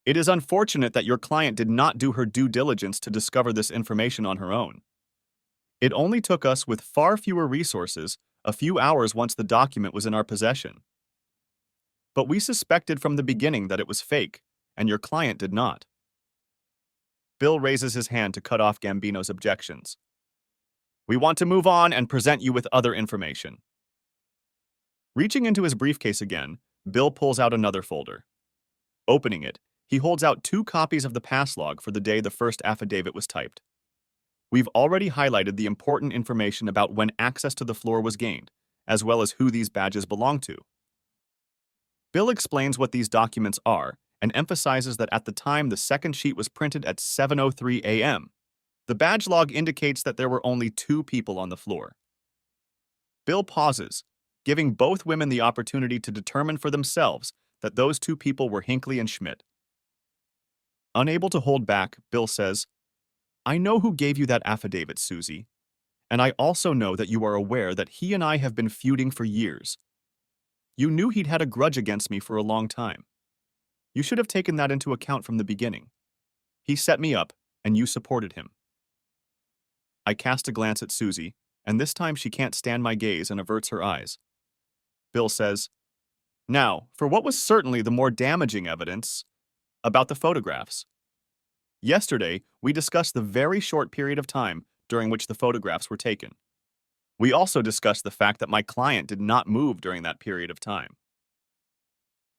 It is unfortunate that your client did not do her due diligence to discover this information on her own. It only took us, with far fewer resources, a few hours once the document was in our possession. But we suspected from the beginning that it was fake, and your client did not. Bill raises his hand to cut off Gambino's objections. We want to move on and present you with other information. Reaching into his briefcase again, Bill pulls out another folder. Opening it, he holds out 2 copies of the pass log for the day the first affidavit was typed. We've already highlighted the important information about when access to the floor was gained, as well as who these badges belong to. Bill explains what these documents are and emphasizes that at the time the second sheet was printed at 7:03 a.m., the badge log indicates that there were only 2 people on the floor. Bill pauses, giving both women the opportunity to determine for themselves that those 2 people were Hinckley and Schmidt. Unable to hold back, Bill says, I know who gave you that affidavit, Susie, and I also know that you are aware that he and I have been feuding for years. You knew he'd had a grudge against me for a long time. You should have taken that into account from the beginning. He set me up, and you supported him. I cast a glance at Susie, and this time she can't stand my gaze and averts her eyes. Bill says, Now, for what was certainly the more damaging evidence about the photographs. Yesterday, we discussed the very short period of time during which the photographs were taken. We also discussed the fact that my client did not move during that period of time.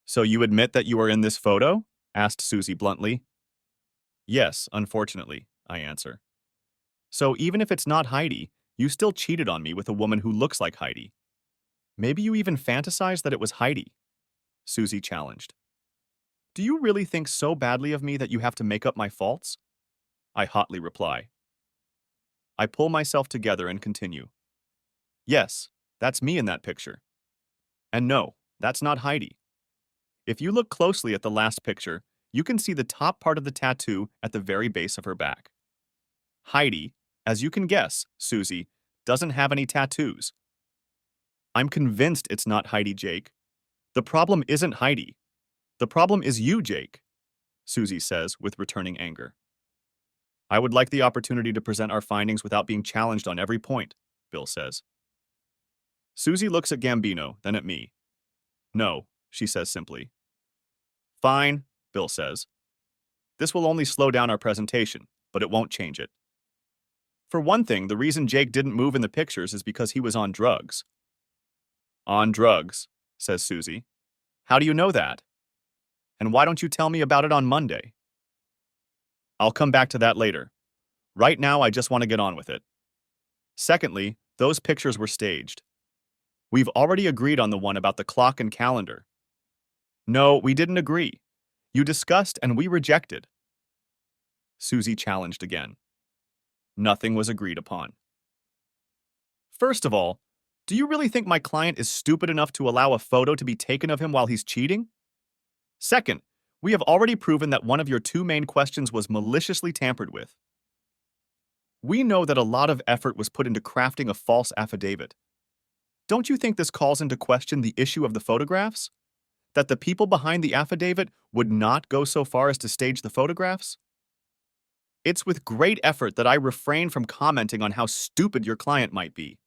So you admit that you were in this photo? Asked Susie bluntly. Yes, unfortunately, I answer. So even if it's not Heidi, you still cheated on me with a woman who looks like Heidi. Maybe you even fantasized that it was Heidi, Susie challenged. Do you really think so badly of me that you have to make up my faults? I hotly reply. I pull myself together and continue. Yes, that's me in that picture. And no, that's not Heidi. If you look closely at the last picture, you can see the top part of the tattoo at the very base of her back. Heidi, as you can guess, Susie, doesn't have any tattoos. I'm convinced it's not Heidi, Jake. The problem isn't Heidi. The problem is you, Jake, Susie says with returning anger. I would like the opportunity to present our findings without being challenged on every point, Bill says. Susie looks at Gambino, then at me. No, she says simply. Fine, Bill says. This will only slow down our presentation, but it won't change it. For one thing, the reason Jake didn't move in the pictures is because he was on drugs. On drugs, says Susie. How do you know that? And why don't you tell me about it on Monday? I'll come back to that later. Right now, I just want to get on with it. Secondly, those pictures were staged. We've already agreed on the one about the clock and calendar. No, we didn't agree. You discussed and we rejected. Susie challenged again. Nothing was agreed upon. First of all, do you really think my client is stupid enough to allow a photo to be taken of him while he's cheating? Second, we have already proven that one of your two main questions was maliciously tampered with. We know that a lot of effort was put into crafting a false affidavit. Don't you think this calls into question the issue of the photographs? That the people behind the affidavit would not go so far as to stage the photographs? It's with great effort that I refrain from commenting on how stupid your client might be.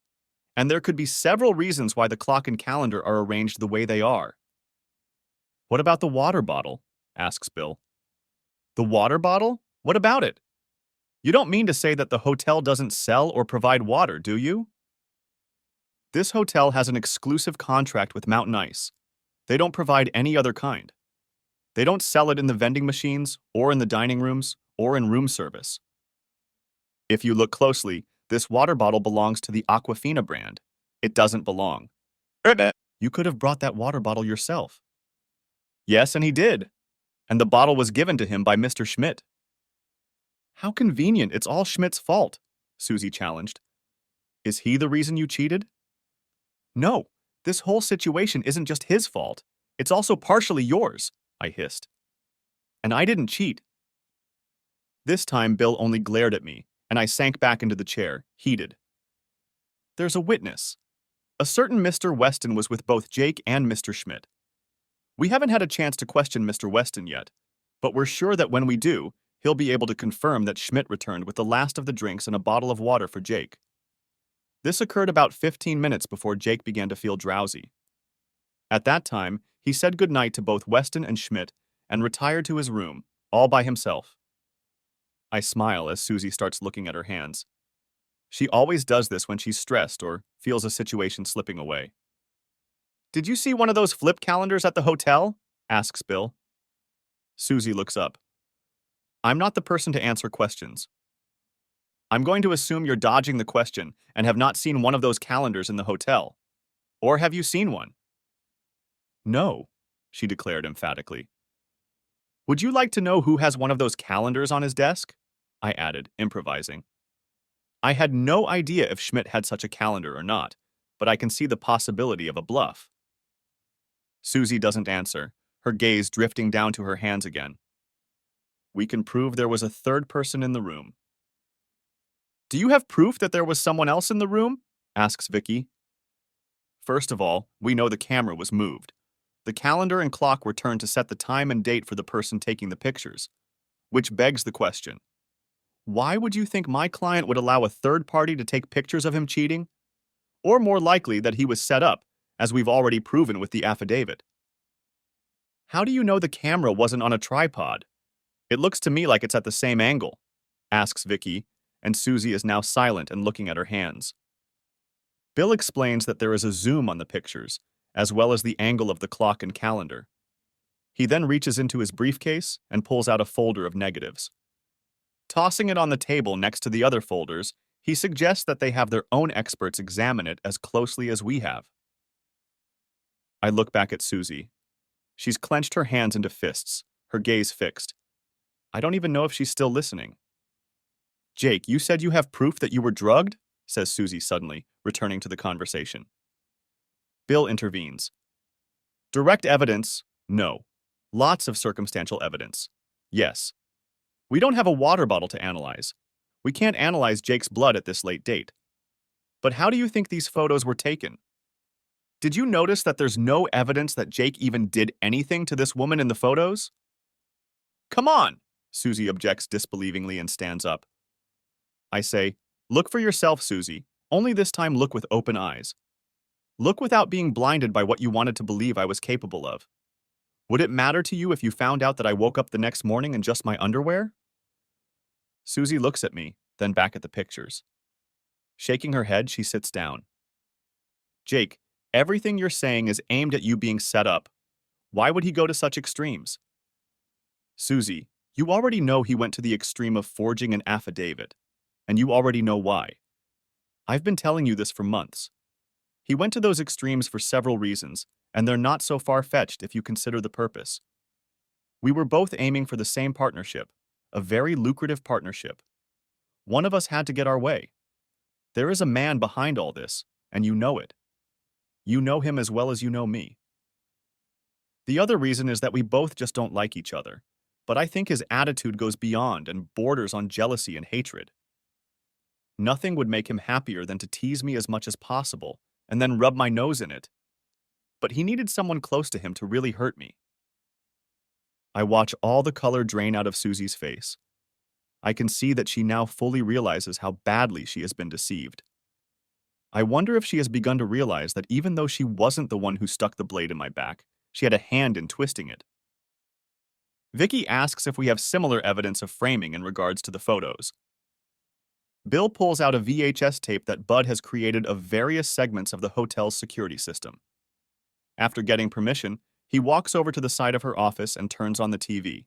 And there could be several reasons why the clock and calendar are arranged the way they are. What about the water bottle? Asks Bill. The water bottle? What about it? You don't mean to say that the hotel doesn't sell or provide water, do you? This hotel has an exclusive contract with Mountain Ice. They don't provide any other kind. They don't sell it in the vending machines, or in the dining rooms, or in room service. If you look closely, this water bottle belongs to the Aquafina brand. It doesn't belong. You could have brought that water bottle yourself. Yes, and he did. And the bottle was given to him by Mr. Schmidt. How convenient, it's all Schmidt's fault, Susie challenged. Is he the reason you cheated? No, this whole situation isn't just his fault. It's also partially yours, I hissed. And I didn't cheat. This time, Bill only glared at me, and I sank back into the chair, heated. There's a witness. A certain Mr. Weston was with both Jake and Mr. Schmidt. We haven't had a chance to question Mr. Weston yet, but we're sure that when we do, he'll be able to confirm that Schmidt returned with the last of the drinks and a bottle of water for Jake. This occurred about 15 minutes before Jake began to feel drowsy. At that time, he said goodnight to both Weston and Schmidt and retired to his room, all by himself. I smile as Susie starts looking at her hands. She always does this when she's stressed or feels a situation slipping away. Did you see one of those flip calendars at the hotel? Asks Bill. Susie looks up. I'm not the person to answer questions. I'm going to assume you're dodging the question and have not seen one of those calendars in the hotel. Or have you seen one? No, she declared emphatically. Would you like to know who has one of those calendars on his desk? I added, improvising. I had no idea if Schmidt had such a calendar or not, but I can see the possibility of a bluff. Susie doesn't answer, her gaze drifting down to her hands again. We can prove there was a third person in the room. Do you have proof that there was someone else in the room? Asks Vicky. First of all, we know the camera was moved. The calendar and clock were turned to set the time and date for the person taking the pictures. Which begs the question. Why would you think my client would allow a third party to take pictures of him cheating? Or more likely that he was set up, as we've already proven with the affidavit. How do you know the camera wasn't on a tripod? It looks to me like it's at the same angle, asks Vicky, and Susie is now silent and looking at her hands. Bill explains that there is a zoom on the pictures, as well as the angle of the clock and calendar. He then reaches into his briefcase and pulls out a folder of negatives. Tossing it on the table next to the other folders, he suggests that they have their own experts examine it as closely as we have. I look back at Susie. She's clenched her hands into fists, her gaze fixed. I don't even know if she's still listening. Jake, you said you have proof that you were drugged? Says Susie suddenly, returning to the conversation. Bill intervenes. Direct evidence? No. Lots of circumstantial evidence. Yes. We don't have a water bottle to analyze. We can't analyze Jake's blood at this late date. But how do you think these photos were taken? Did you notice that there's no evidence that Jake even did anything to this woman in the photos? Come on, Susie objects disbelievingly and stands up. I say, look for yourself, Susie. Only this time look with open eyes. Look without being blinded by what you wanted to believe I was capable of. Would it matter to you if you found out that I woke up the next morning in just my underwear? Susie looks at me, then back at the pictures. Shaking her head, she sits down. Jake, everything you're saying is aimed at you being set up. Why would he go to such extremes? Susie, you already know he went to the extreme of forging an affidavit, and you already know why. I've been telling you this for months. He went to those extremes for several reasons, and they're not so far-fetched if you consider the purpose. We were both aiming for the same partnership, a very lucrative partnership. One of us had to get our way. There is a man behind all this, and you know it. You know him as well as you know me. The other reason is that we both just don't like each other, but I think his attitude goes beyond and borders on jealousy and hatred. Nothing would make him happier than to tease me as much as possible and then rub my nose in it. But he needed someone close to him to really hurt me. I watch all the color drain out of Susie's face. I can see that she now fully realizes how badly she has been deceived. I wonder if she has begun to realize that even though she wasn't the one who stuck the blade in my back, she had a hand in twisting it. Vicky asks if we have similar evidence of framing in regards to the photos. Bill pulls out a VHS tape that Bud has created of various segments of the hotel's security system. After getting permission, he walks over to the side of her office and turns on the TV.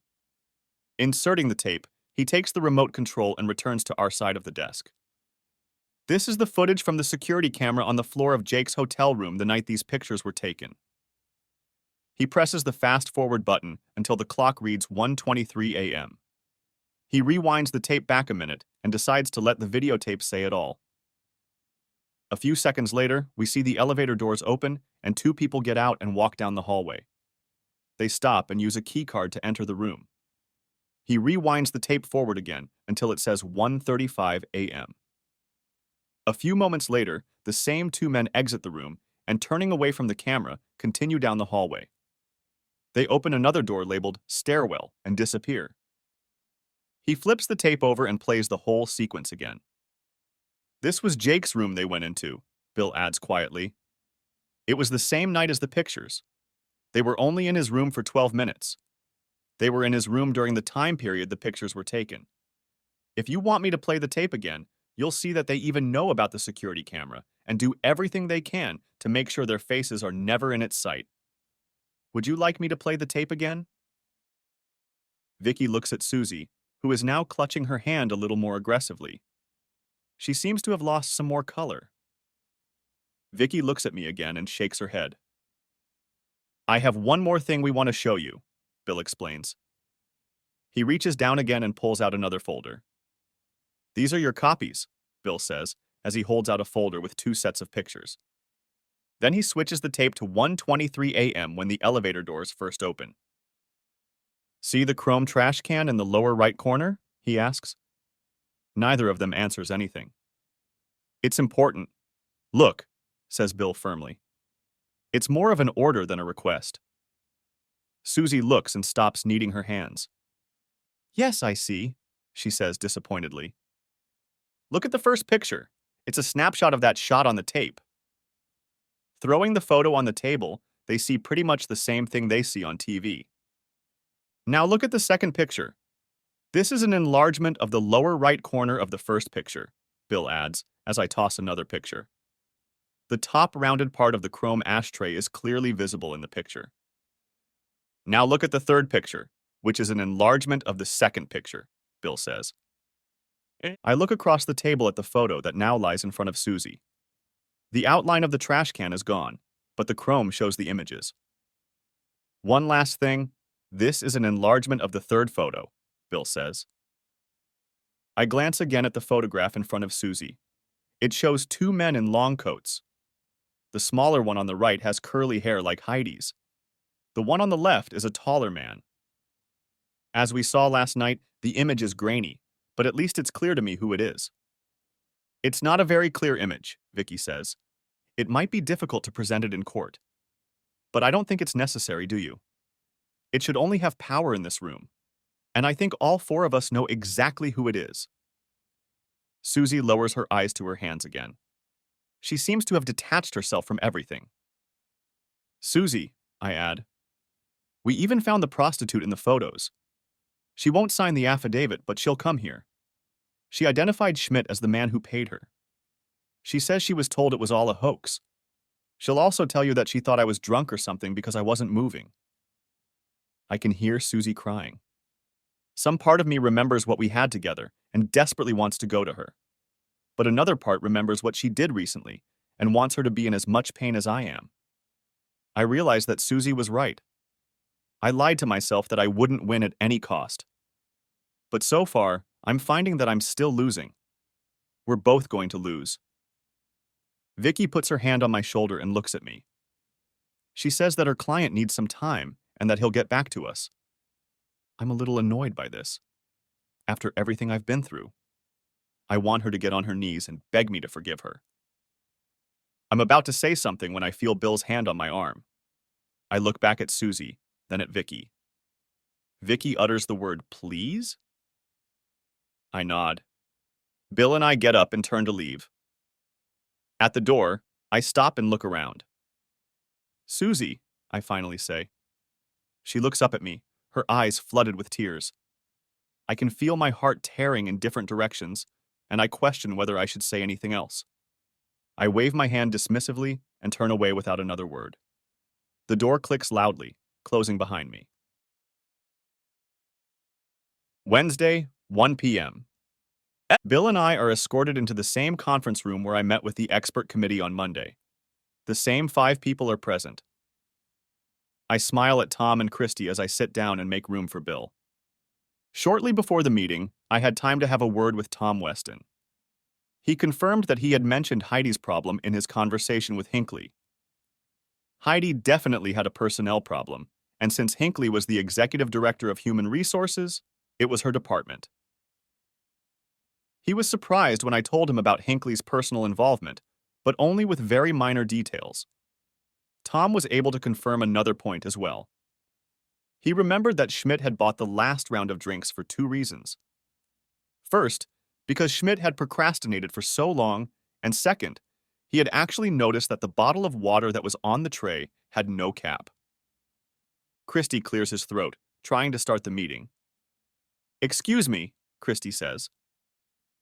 Inserting the tape, he takes the remote control and returns to our side of the desk. This is the footage from the security camera on the floor of Jake's hotel room the night these pictures were taken. He presses the fast-forward button until the clock reads 1:23 a.m. He rewinds the tape back a minute and decides to let the videotape say it all. A few seconds later, we see the elevator doors open and two people get out and walk down the hallway. They stop and use a key card to enter the room. He rewinds the tape forward again until it says 1:35 a.m. A few moments later, the same two men exit the room and, turning away from the camera, continue down the hallway. They open another door labeled Stairwell and disappear. He flips the tape over and plays the whole sequence again. This was Jake's room they went into, Bill adds quietly. It was the same night as the pictures. They were only in his room for 12 minutes. They were in his room during the time period the pictures were taken. If you want me to play the tape again, you'll see that they even know about the security camera and do everything they can to make sure their faces are never in its sight. Would you like me to play the tape again? Vicky looks at Susie, who is now clutching her hand a little more aggressively. She seems to have lost some more color. Vicky looks at me again and shakes her head. I have one more thing we want to show you, Bill explains. He reaches down again and pulls out another folder. These are your copies, Bill says, as he holds out a folder with two sets of pictures. Then he switches the tape to 1:23 a.m. when the elevator doors first open. See the chrome trash can in the lower right corner? He asks. Neither of them answers anything. It's important. Look, says Bill firmly. It's more of an order than a request. Susie looks and stops kneading her hands. Yes, I see, she says disappointedly. Look at the first picture. It's a snapshot of that shot on the tape. Throwing the photo on the table, they see pretty much the same thing they see on TV. Now look at the second picture. This is an enlargement of the lower right corner of the first picture, Bill adds, as I toss another picture. The top rounded part of the chrome ashtray is clearly visible in the picture. Now look at the third picture, which is an enlargement of the second picture, Bill says. I look across the table at the photo that now lies in front of Susie. The outline of the trash can is gone, but the chrome shows the images. One last thing, this is an enlargement of the third photo, Bill says. I glance again at the photograph in front of Susie. It shows two men in long coats. The smaller one on the right has curly hair like Heidi's. The one on the left is a taller man. As we saw last night, the image is grainy, but at least it's clear to me who it is. It's not a very clear image, Vicky says. It might be difficult to present it in court. But I don't think it's necessary, do you? It should only have power in this room. And I think all four of us know exactly who it is. Susie lowers her eyes to her hands again. She seems to have detached herself from everything. Susie, I add. We even found the prostitute in the photos. She won't sign the affidavit, but she'll come here. She identified Schmidt as the man who paid her. She says she was told it was all a hoax. She'll also tell you that she thought I was drunk or something because I wasn't moving. I can hear Susie crying. Some part of me remembers what we had together and desperately wants to go to her. But another part remembers what she did recently and wants her to be in as much pain as I am. I realize that Susie was right. I lied to myself that I wouldn't win at any cost. But so far, I'm finding that I'm still losing. We're both going to lose. Vicky puts her hand on my shoulder and looks at me. She says that her client needs some time and that he'll get back to us. I'm a little annoyed by this. After everything I've been through, I want her to get on her knees and beg me to forgive her. I'm about to say something when I feel Bill's hand on my arm. I look back at Susie, then at Vicky. Vicky utters the word, please? I nod. Bill and I get up and turn to leave. At the door, I stop and look around. Susie, I finally say. She looks up at me, her eyes flooded with tears. I can feel my heart tearing in different directions, and I question whether I should say anything else. I wave my hand dismissively and turn away without another word. The door clicks loudly, closing behind me. Wednesday, 1 p.m. Bill and I are escorted into the same conference room where I met with the expert committee on Monday. The same 5 people are present. I smile at Tom and Christy as I sit down and make room for Bill. Shortly before the meeting, I had time to have a word with Tom Weston. He confirmed that he had mentioned Heidi's problem in his conversation with Hinckley. Heidi definitely had a personnel problem, and since Hinckley was the executive director of human resources, it was her department. He was surprised when I told him about Hinckley's personal involvement, but only with very minor details. Tom was able to confirm another point as well. He remembered that Schmidt had bought the last round of drinks for 2 reasons. First, because Schmidt had procrastinated for so long, and second, he had actually noticed that the bottle of water that was on the tray had no cap. Christy clears his throat, trying to start the meeting. "Excuse me," Christy says.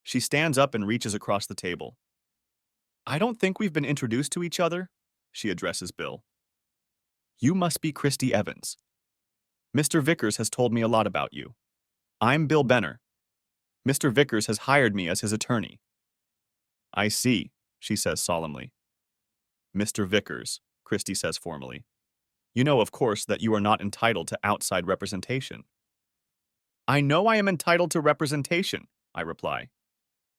She stands up and reaches across the table. "I don't think we've been introduced to each other," she addresses Bill. "You must be Christy Evans. Mr. Vickers has told me a lot about you. I'm Bill Benner. Mr. Vickers has hired me as his attorney." "I see," she says solemnly. "Mr. Vickers," Christy says formally. "You know, of course, that you are not entitled to outside representation." "I know I am entitled to representation," I reply.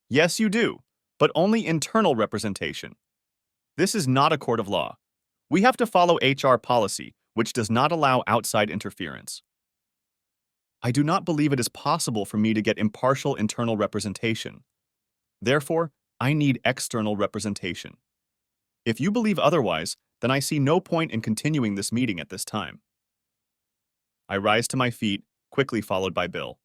"Yes, you do, but only internal representation. This is not a court of law. We have to follow HR policy, which does not allow outside interference. I do not believe it is possible for me to get impartial internal representation. Therefore, I need external representation. If you believe otherwise, then I see no point in continuing this meeting at this time." I rise to my feet, quickly followed by Bill.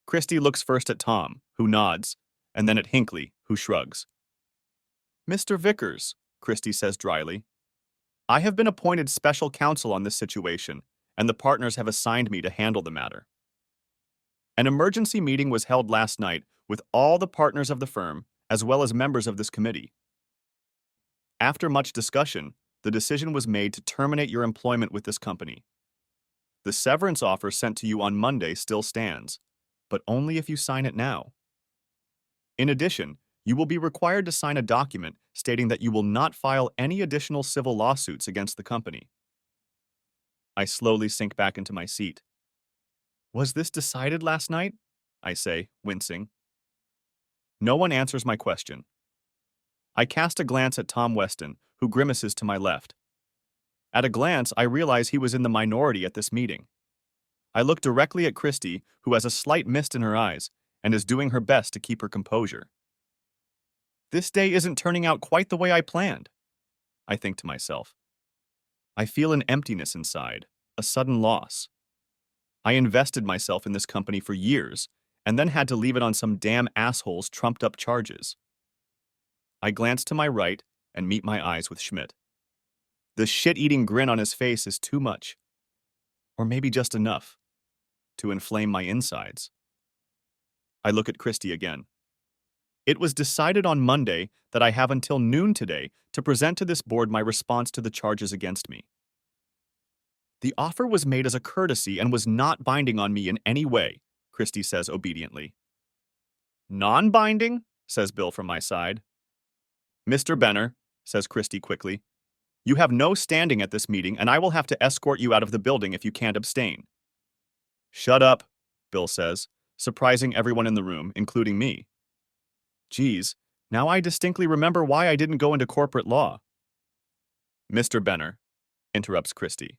Christy looks first at Tom, who nods, and then at Hinckley, who shrugs. "Mr. Vickers," Christy says dryly, "I have been appointed special counsel on this situation, and the partners have assigned me to handle the matter. An emergency meeting was held last night with all the partners of the firm, as well as members of this committee. After much discussion, the decision was made to terminate your employment with this company. The severance offer sent to you on Monday still stands, but only if you sign it now. In addition, you will be required to sign a document stating that you will not file any additional civil lawsuits against the company. I slowly sink back into my seat. Was this decided last night? I say, wincing. No one answers my question. I cast a glance at Tom Weston, who grimaces to my left. At a glance, I realize he was in the minority at this meeting. I look directly at Christy, who has a slight mist in her eyes and is doing her best to keep her composure. This day isn't turning out quite the way I planned, I think to myself. I feel an emptiness inside, a sudden loss. I invested myself in this company for years and then had to leave it on some damn asshole's trumped-up charges. I glance to my right and meet my eyes with Schmidt. The shit-eating grin on his face is too much, or maybe just enough, to inflame my insides. I look at Christy again. It was decided on Monday that I have until noon today to present to this board my response to the charges against me. The offer was made as a courtesy and was not binding on me in any way, Christy says obediently. Non-binding? Says Bill from my side. Mr. Benner, says Christy quickly, you have no standing at this meeting and I will have to escort you out of the building if you can't abstain. Shut up, Bill says, surprising everyone in the room, including me. Geez, now I distinctly remember why I didn't go into corporate law. Mr. Benner, interrupts Christy.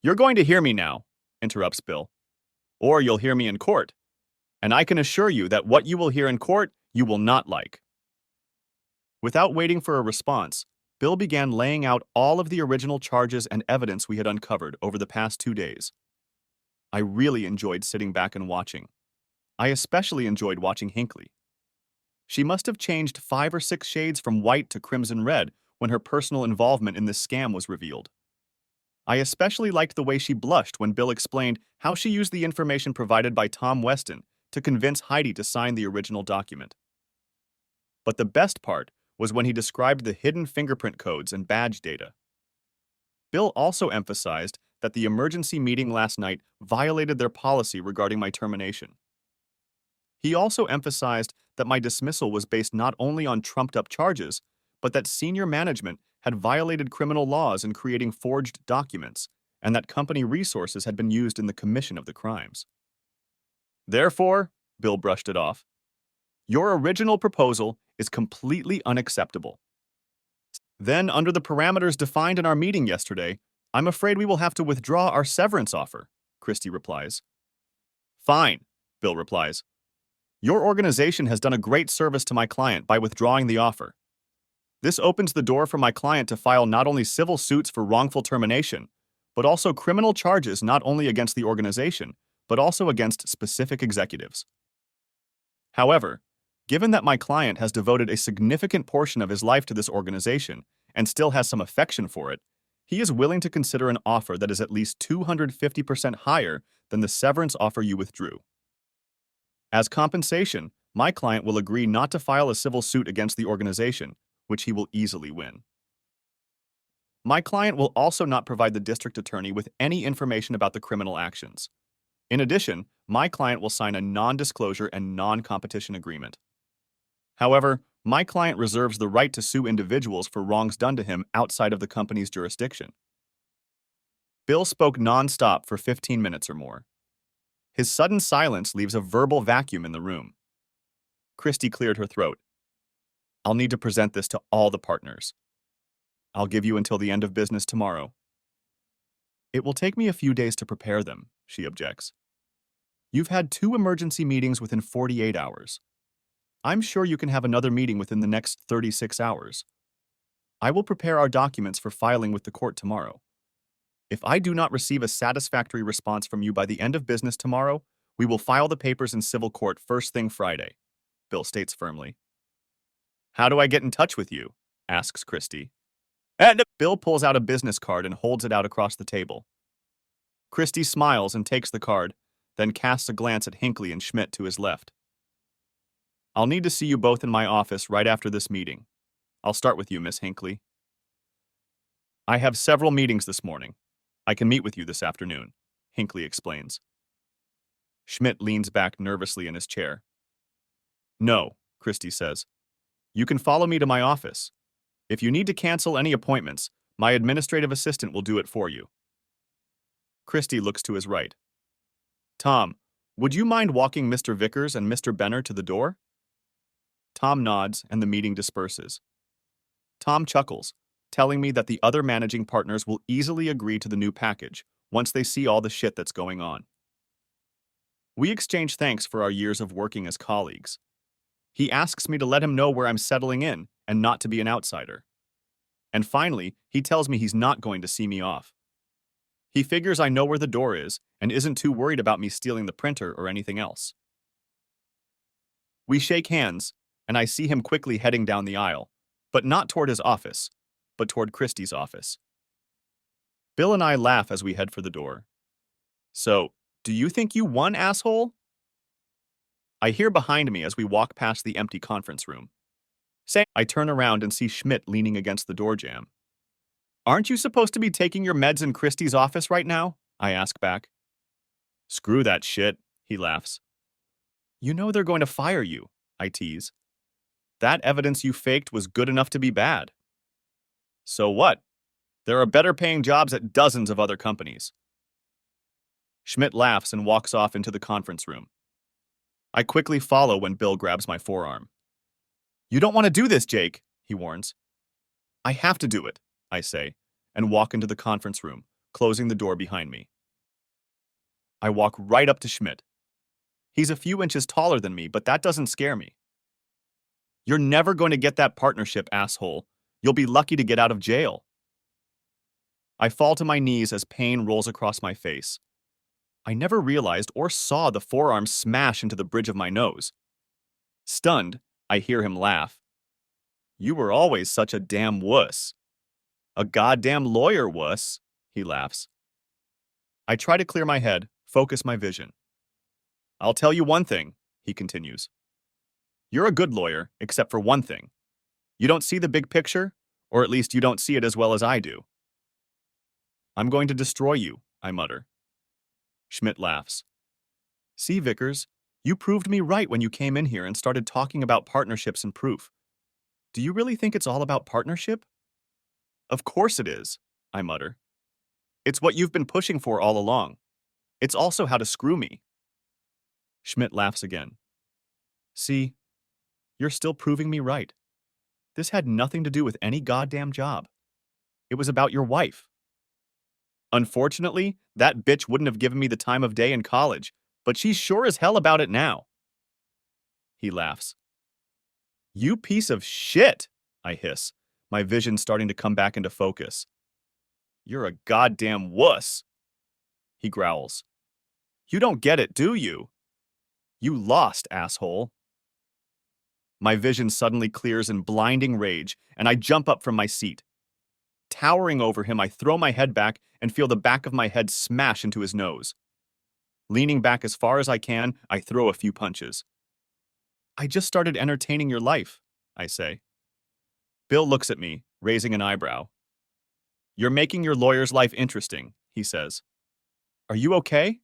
You're going to hear me now, interrupts Bill, or you'll hear me in court, and I can assure you that what you will hear in court you will not like. Without waiting for a response, Bill began laying out all of the original charges and evidence we had uncovered over the past 2 days. I really enjoyed sitting back and watching. I especially enjoyed watching Hinckley. She must have changed 5 or 6 shades from white to crimson red when her personal involvement in this scam was revealed. I especially liked the way she blushed when Bill explained how she used the information provided by Tom Weston to convince Heidi to sign the original document. But the best part was when he described the hidden fingerprint codes and badge data. Bill also emphasized that the emergency meeting last night violated their policy regarding my termination. He also emphasized that my dismissal was based not only on trumped-up charges, but that senior management had violated criminal laws in creating forged documents, and that company resources had been used in the commission of the crimes. Therefore, Bill brushed it off, your original proposal is completely unacceptable. Then, under the parameters defined in our meeting yesterday, I'm afraid we will have to withdraw our severance offer, Christy replies. Fine, Bill replies. Your organization has done a great service to my client by withdrawing the offer. This opens the door for my client to file not only civil suits for wrongful termination, but also criminal charges not only against the organization, but also against specific executives. However, given that my client has devoted a significant portion of his life to this organization and still has some affection for it, he is willing to consider an offer that is at least 250% higher than the severance offer you withdrew. As compensation, my client will agree not to file a civil suit against the organization, which he will easily win. My client will also not provide the district attorney with any information about the criminal actions. In addition, my client will sign a non-disclosure and non-competition agreement. However, my client reserves the right to sue individuals for wrongs done to him outside of the company's jurisdiction. Bill spoke non-stop for 15 minutes or more. His sudden silence leaves a verbal vacuum in the room. Christy cleared her throat. I'll need to present this to all the partners. I'll give you until the end of business tomorrow. It will take me a few days to prepare them, she objects. You've had 2 emergency meetings within 48 hours. I'm sure you can have another meeting within the next 36 hours. I will prepare our documents for filing with the court tomorrow. If I do not receive a satisfactory response from you by the end of business tomorrow, we will file the papers in civil court first thing Friday, Bill states firmly. How do I get in touch with you? Asks Christy. And Bill pulls out a business card and holds it out across the table. Christy smiles and takes the card, then casts a glance at Hinckley and Schmidt to his left. I'll need to see you both in my office right after this meeting. I'll start with you, Miss Hinckley. I have several meetings this morning. I can meet with you this afternoon. Hinckley explains. Schmidt leans back nervously in his chair. No, Christie says. You can follow me to my office. If you need to cancel any appointments, my administrative assistant will do it for you. Christie looks to his right. Tom, would you mind walking Mr. Vickers and Mr. Benner to the door? Tom nods and the meeting disperses. Tom chuckles, telling me that the other managing partners will easily agree to the new package once they see all the shit that's going on. We exchange thanks for our years of working as colleagues. He asks me to let him know where I'm settling in and not to be an outsider. And finally, he tells me he's not going to see me off. He figures I know where the door is and isn't too worried about me stealing the printer or anything else. We shake hands, and I see him quickly heading down the aisle, but not toward his office, but toward Christie's office. Bill and I laugh as we head for the door. So, do you think you won, asshole? I hear behind me as we walk past the empty conference room. I turn around and see Schmidt leaning against the door jamb. Aren't you supposed to be taking your meds in Christie's office right now? I ask back. Screw that shit, he laughs. You know they're going to fire you, I tease. That evidence you faked was good enough to be bad. So what? There are better paying jobs at dozens of other companies. Schmidt laughs and walks off into the conference room. I quickly follow when Bill grabs my forearm. You don't want to do this, Jake, he warns. I have to do it, I say, and walk into the conference room, closing the door behind me. I walk right up to Schmidt. He's a few inches taller than me, but that doesn't scare me. You're never going to get that partnership, asshole. You'll be lucky to get out of jail. I fall to my knees as pain rolls across my face. I never realized or saw the forearm smash into the bridge of my nose. Stunned, I hear him laugh. You were always such a damn wuss. A goddamn lawyer wuss, he laughs. I try to clear my head, focus my vision. I'll tell you one thing, he continues. You're a good lawyer, except for one thing. You don't see the big picture, or at least you don't see it as well as I do. I'm going to destroy you, I mutter. Schmidt laughs. See, Vickers, you proved me right when you came in here and started talking about partnerships and proof. Do you really think it's all about partnership? Of course it is, I mutter. It's what you've been pushing for all along. It's also how to screw me. Schmidt laughs again. See, you're still proving me right. This had nothing to do with any goddamn job. It was about your wife. Unfortunately, that bitch wouldn't have given me the time of day in college, but she's sure as hell about it now. He laughs. You piece of shit, I hiss, my vision starting to come back into focus. You're a goddamn wuss, he growls. You don't get it, do you? You lost, asshole. My vision suddenly clears in blinding rage, and I jump up from my seat. Towering over him, I throw my head back and feel the back of my head smash into his nose. Leaning back as far as I can, I throw a few punches. I just started entertaining your life, I say. Bill looks at me, raising an eyebrow. You're making your lawyer's life interesting, he says. Are you okay?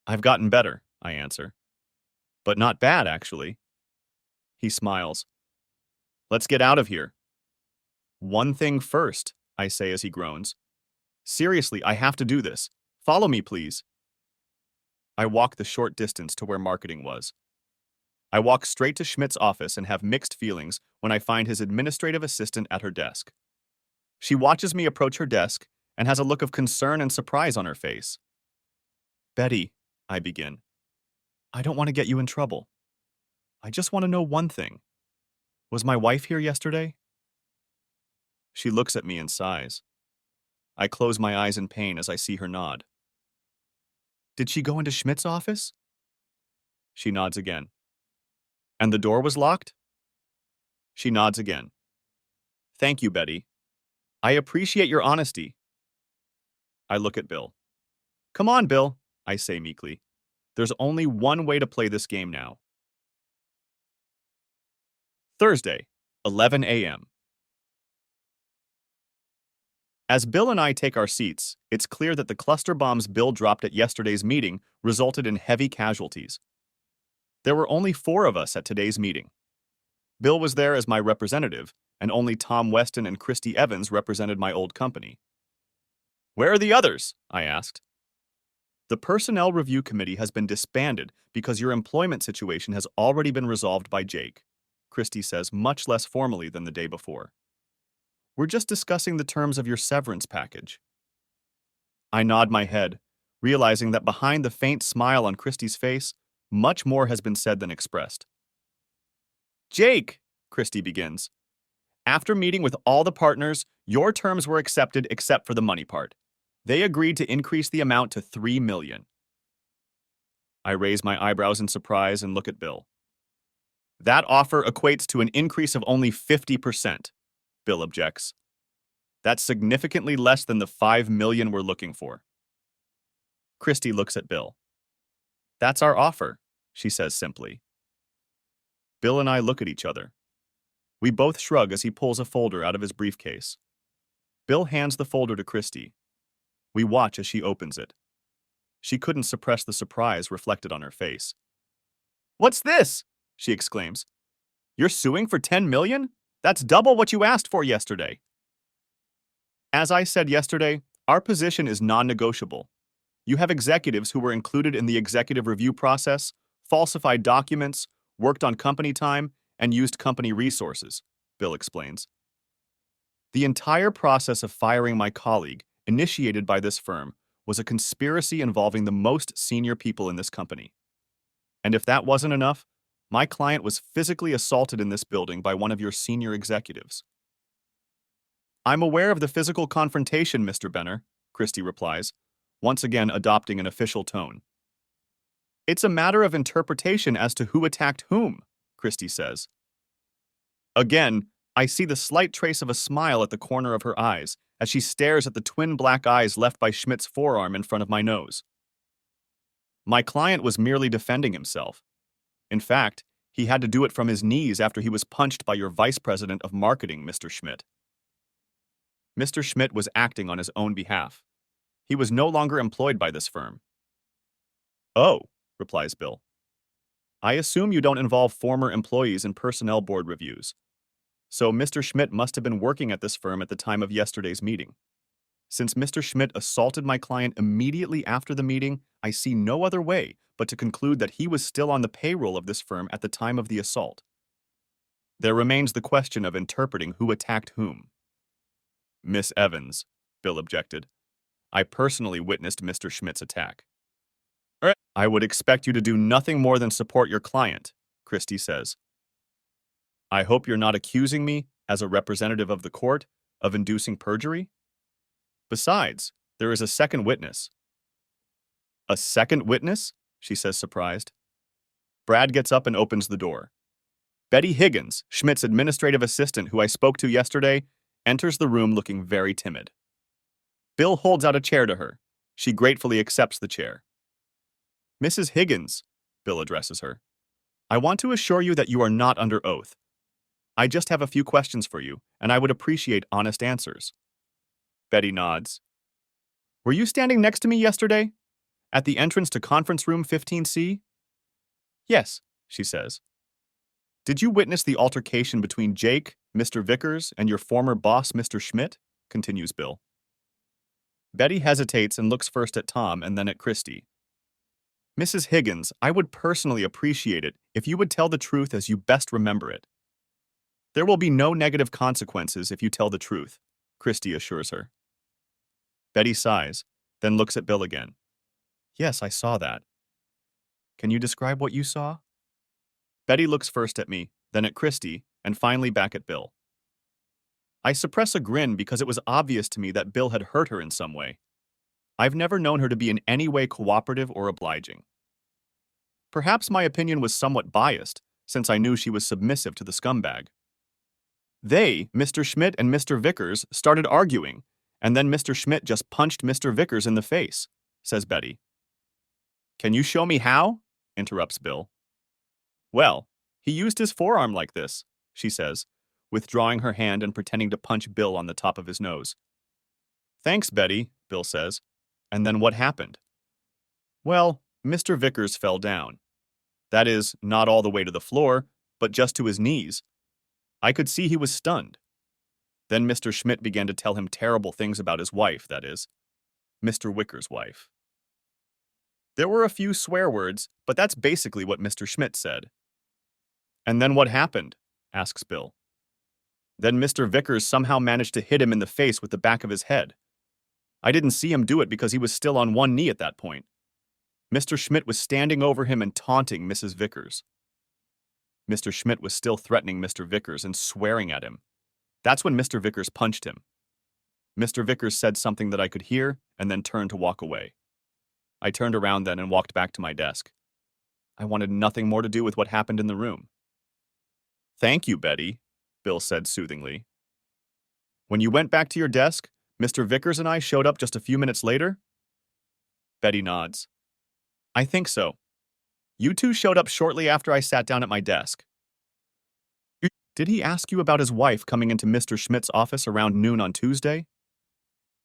I've gotten better, I answer. But not bad, actually. He smiles. Let's get out of here. One thing first, I say as he groans. Seriously, I have to do this. Follow me, please. I walk the short distance to where marketing was. I walk straight to Schmidt's office and have mixed feelings when I find his administrative assistant at her desk. She watches me approach her desk and has a look of concern and surprise on her face. Betty, I begin. I don't want to get you in trouble. I just want to know one thing. Was my wife here yesterday? She looks at me and sighs. I close my eyes in pain as I see her nod. Did she go into Schmidt's office? She nods again. And the door was locked? She nods again. Thank you, Betty. I appreciate your honesty. I look at Bill. Come on, Bill, I say meekly. There's only one way to play this game now. Thursday, 11 a.m. As Bill and I take our seats, it's clear that the cluster bombs Bill dropped at yesterday's meeting resulted in heavy casualties. There were only 4 of us at today's meeting. Bill was there as my representative, and only Tom Weston and Christy Evans represented my old company. Where are the others? I asked. The Personnel Review Committee has been disbanded because your employment situation has already been resolved by Jake, Christy says much less formally than the day before. We're just discussing the terms of your severance package. I nod my head, realizing that behind the faint smile on Christy's face, much more has been said than expressed. Jake, Christy begins. After meeting with all the partners, your terms were accepted except for the money part. They agreed to increase the amount to $3 million. I raise my eyebrows in surprise and look at Bill. That offer equates to an increase of only 50%, Bill objects. That's significantly less than the $5 million we're looking for. Christy looks at Bill. That's our offer, she says simply. Bill and I look at each other. We both shrug as he pulls a folder out of his briefcase. Bill hands the folder to Christy. We watch as she opens it. She couldn't suppress the surprise reflected on her face. What's this? She exclaims. You're suing for $10 million? That's double what you asked for yesterday. As I said yesterday, our position is non-negotiable. You have executives who were included in the executive review process, falsified documents, worked on company time, and used company resources, Bill explains. The entire process of firing my colleague, initiated by this firm, was a conspiracy involving the most senior people in this company. And if that wasn't enough, my client was physically assaulted in this building by one of your senior executives. I'm aware of the physical confrontation, Mr. Benner, Christy replies, once again adopting an official tone. It's a matter of interpretation as to who attacked whom, Christy says. Again, I see the slight trace of a smile at the corner of her eyes as she stares at the twin black eyes left by Schmidt's forearm in front of my nose. My client was merely defending himself. In fact, he had to do it from his knees after he was punched by your vice president of marketing, Mr. Schmidt. Mr. Schmidt was acting on his own behalf. He was no longer employed by this firm. Oh, replies Bill. I assume you don't involve former employees in personnel board reviews. So Mr. Schmidt must have been working at this firm at the time of yesterday's meeting. Since Mr. Schmidt assaulted my client immediately after the meeting, I see no other way but to conclude that he was still on the payroll of this firm at the time of the assault. There remains the question of interpreting who attacked whom. Miss Evans, Bill objected. I personally witnessed Mr. Schmidt's attack. I would expect you to do nothing more than support your client, Christy says. I hope you're not accusing me, as a representative of the court, of inducing perjury? Besides, there is a second witness. A second witness? She says, surprised. Brad gets up and opens the door. Betty Higgins, Schmidt's administrative assistant who I spoke to yesterday, enters the room looking very timid. Bill holds out a chair to her. She gratefully accepts the chair. Mrs. Higgins, Bill addresses her, I want to assure you that you are not under oath. I just have a few questions for you, and I would appreciate honest answers. Betty nods. Were you standing next to me yesterday? At the entrance to conference room 15C? Yes, she says. Did you witness the altercation between Jake, Mr. Vickers, and your former boss, Mr. Schmidt? Continues Bill. Betty hesitates and looks first at Tom and then at Christy. Mrs. Higgins, I would personally appreciate it if you would tell the truth as you best remember it. There will be no negative consequences if you tell the truth, Christy assures her. Betty sighs, then looks at Bill again. Yes, I saw that. Can you describe what you saw? Betty looks first at me, then at Christy, and finally back at Bill. I suppress a grin because it was obvious to me that Bill had hurt her in some way. I've never known her to be in any way cooperative or obliging. Perhaps my opinion was somewhat biased, since I knew she was submissive to the scumbag. They, Mr. Schmidt and Mr. Vickers, started arguing, and then Mr. Schmidt just punched Mr. Vickers in the face, says Betty. Can you show me how? Interrupts Bill. Well, he used his forearm like this, she says, withdrawing her hand and pretending to punch Bill on the top of his nose. Thanks, Betty, Bill says. And then what happened? Well, Mr. Vickers fell down. That is, not all the way to the floor, but just to his knees. I could see he was stunned. Then Mr. Schmidt began to tell him terrible things about his wife, that is, Mr. Wicker's wife. There were a few swear words, but that's basically what Mr. Schmidt said. And then what happened? Asks Bill. Then Mr. Vickers somehow managed to hit him in the face with the back of his head. I didn't see him do it because he was still on one knee at that point. Mr. Schmidt was standing over him and taunting Mrs. Vickers. Mr. Schmidt was still threatening Mr. Vickers and swearing at him. That's when Mr. Vickers punched him. Mr. Vickers said something that I could hear and then turned to walk away. I turned around then and walked back to my desk. I wanted nothing more to do with what happened in the room. Thank you, Betty, Bill said soothingly. When you went back to your desk, Mr. Vickers and I showed up just a few minutes later? Betty nods. I think so. You two showed up shortly after I sat down at my desk. Did he ask you about his wife coming into Mr. Schmidt's office around noon on Tuesday?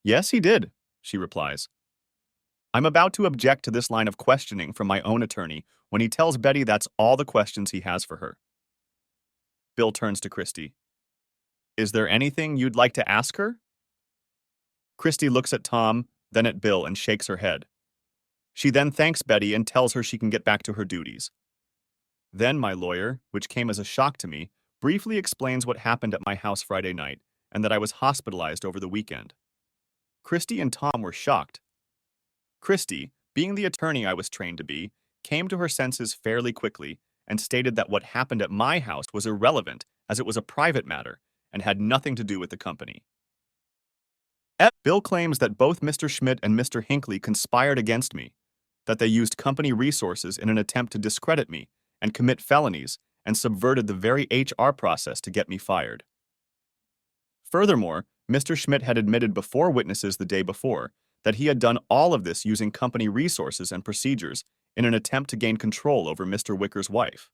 Yes, he did, she replies. I'm about to object to this line of questioning from my own attorney when he tells Betty that's all the questions he has for her. Bill turns to Christy. Is there anything you'd like to ask her? Christy looks at Tom, then at Bill, and shakes her head. She then thanks Betty and tells her she can get back to her duties. Then my lawyer, which came as a shock to me, briefly explains what happened at my house Friday night and that I was hospitalized over the weekend. Christy and Tom were shocked. Christy, being the attorney I was trained to be, came to her senses fairly quickly and stated that what happened at my house was irrelevant as it was a private matter and had nothing to do with the company. Bill claims that both Mr. Schmidt and Mr. Hinckley conspired against me, that they used company resources in an attempt to discredit me and commit felonies and subverted the very HR process to get me fired. Furthermore, Mr. Schmidt had admitted before witnesses the day before that he had done all of this using company resources and procedures in an attempt to gain control over Mr. Wicker's wife.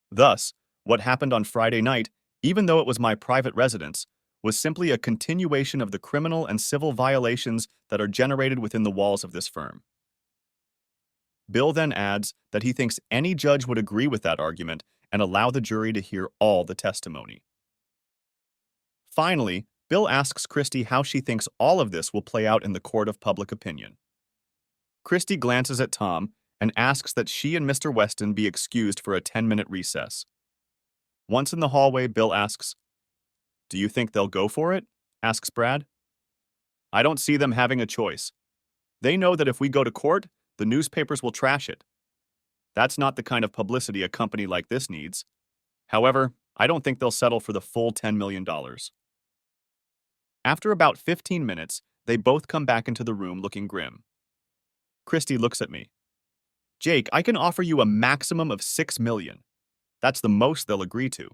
Thus, what happened on Friday night, even though it was my private residence, was simply a continuation of the criminal and civil violations that are generated within the walls of this firm. Bill then adds that he thinks any judge would agree with that argument and allow the jury to hear all the testimony. Finally, Bill asks Christy how she thinks all of this will play out in the court of public opinion. Christy glances at Tom and asks that she and Mr. Weston be excused for a 10-minute recess. Once in the hallway, Bill asks, "Do you think they'll go for it?" asks Brad. "I don't see them having a choice. They know that if we go to court, the newspapers will trash it. That's not the kind of publicity a company like this needs. However, I don't think they'll settle for the full $10 million. After about 15 minutes, they both come back into the room looking grim. Christy looks at me. "Jake, I can offer you a maximum of $6 million. That's the most they'll agree to.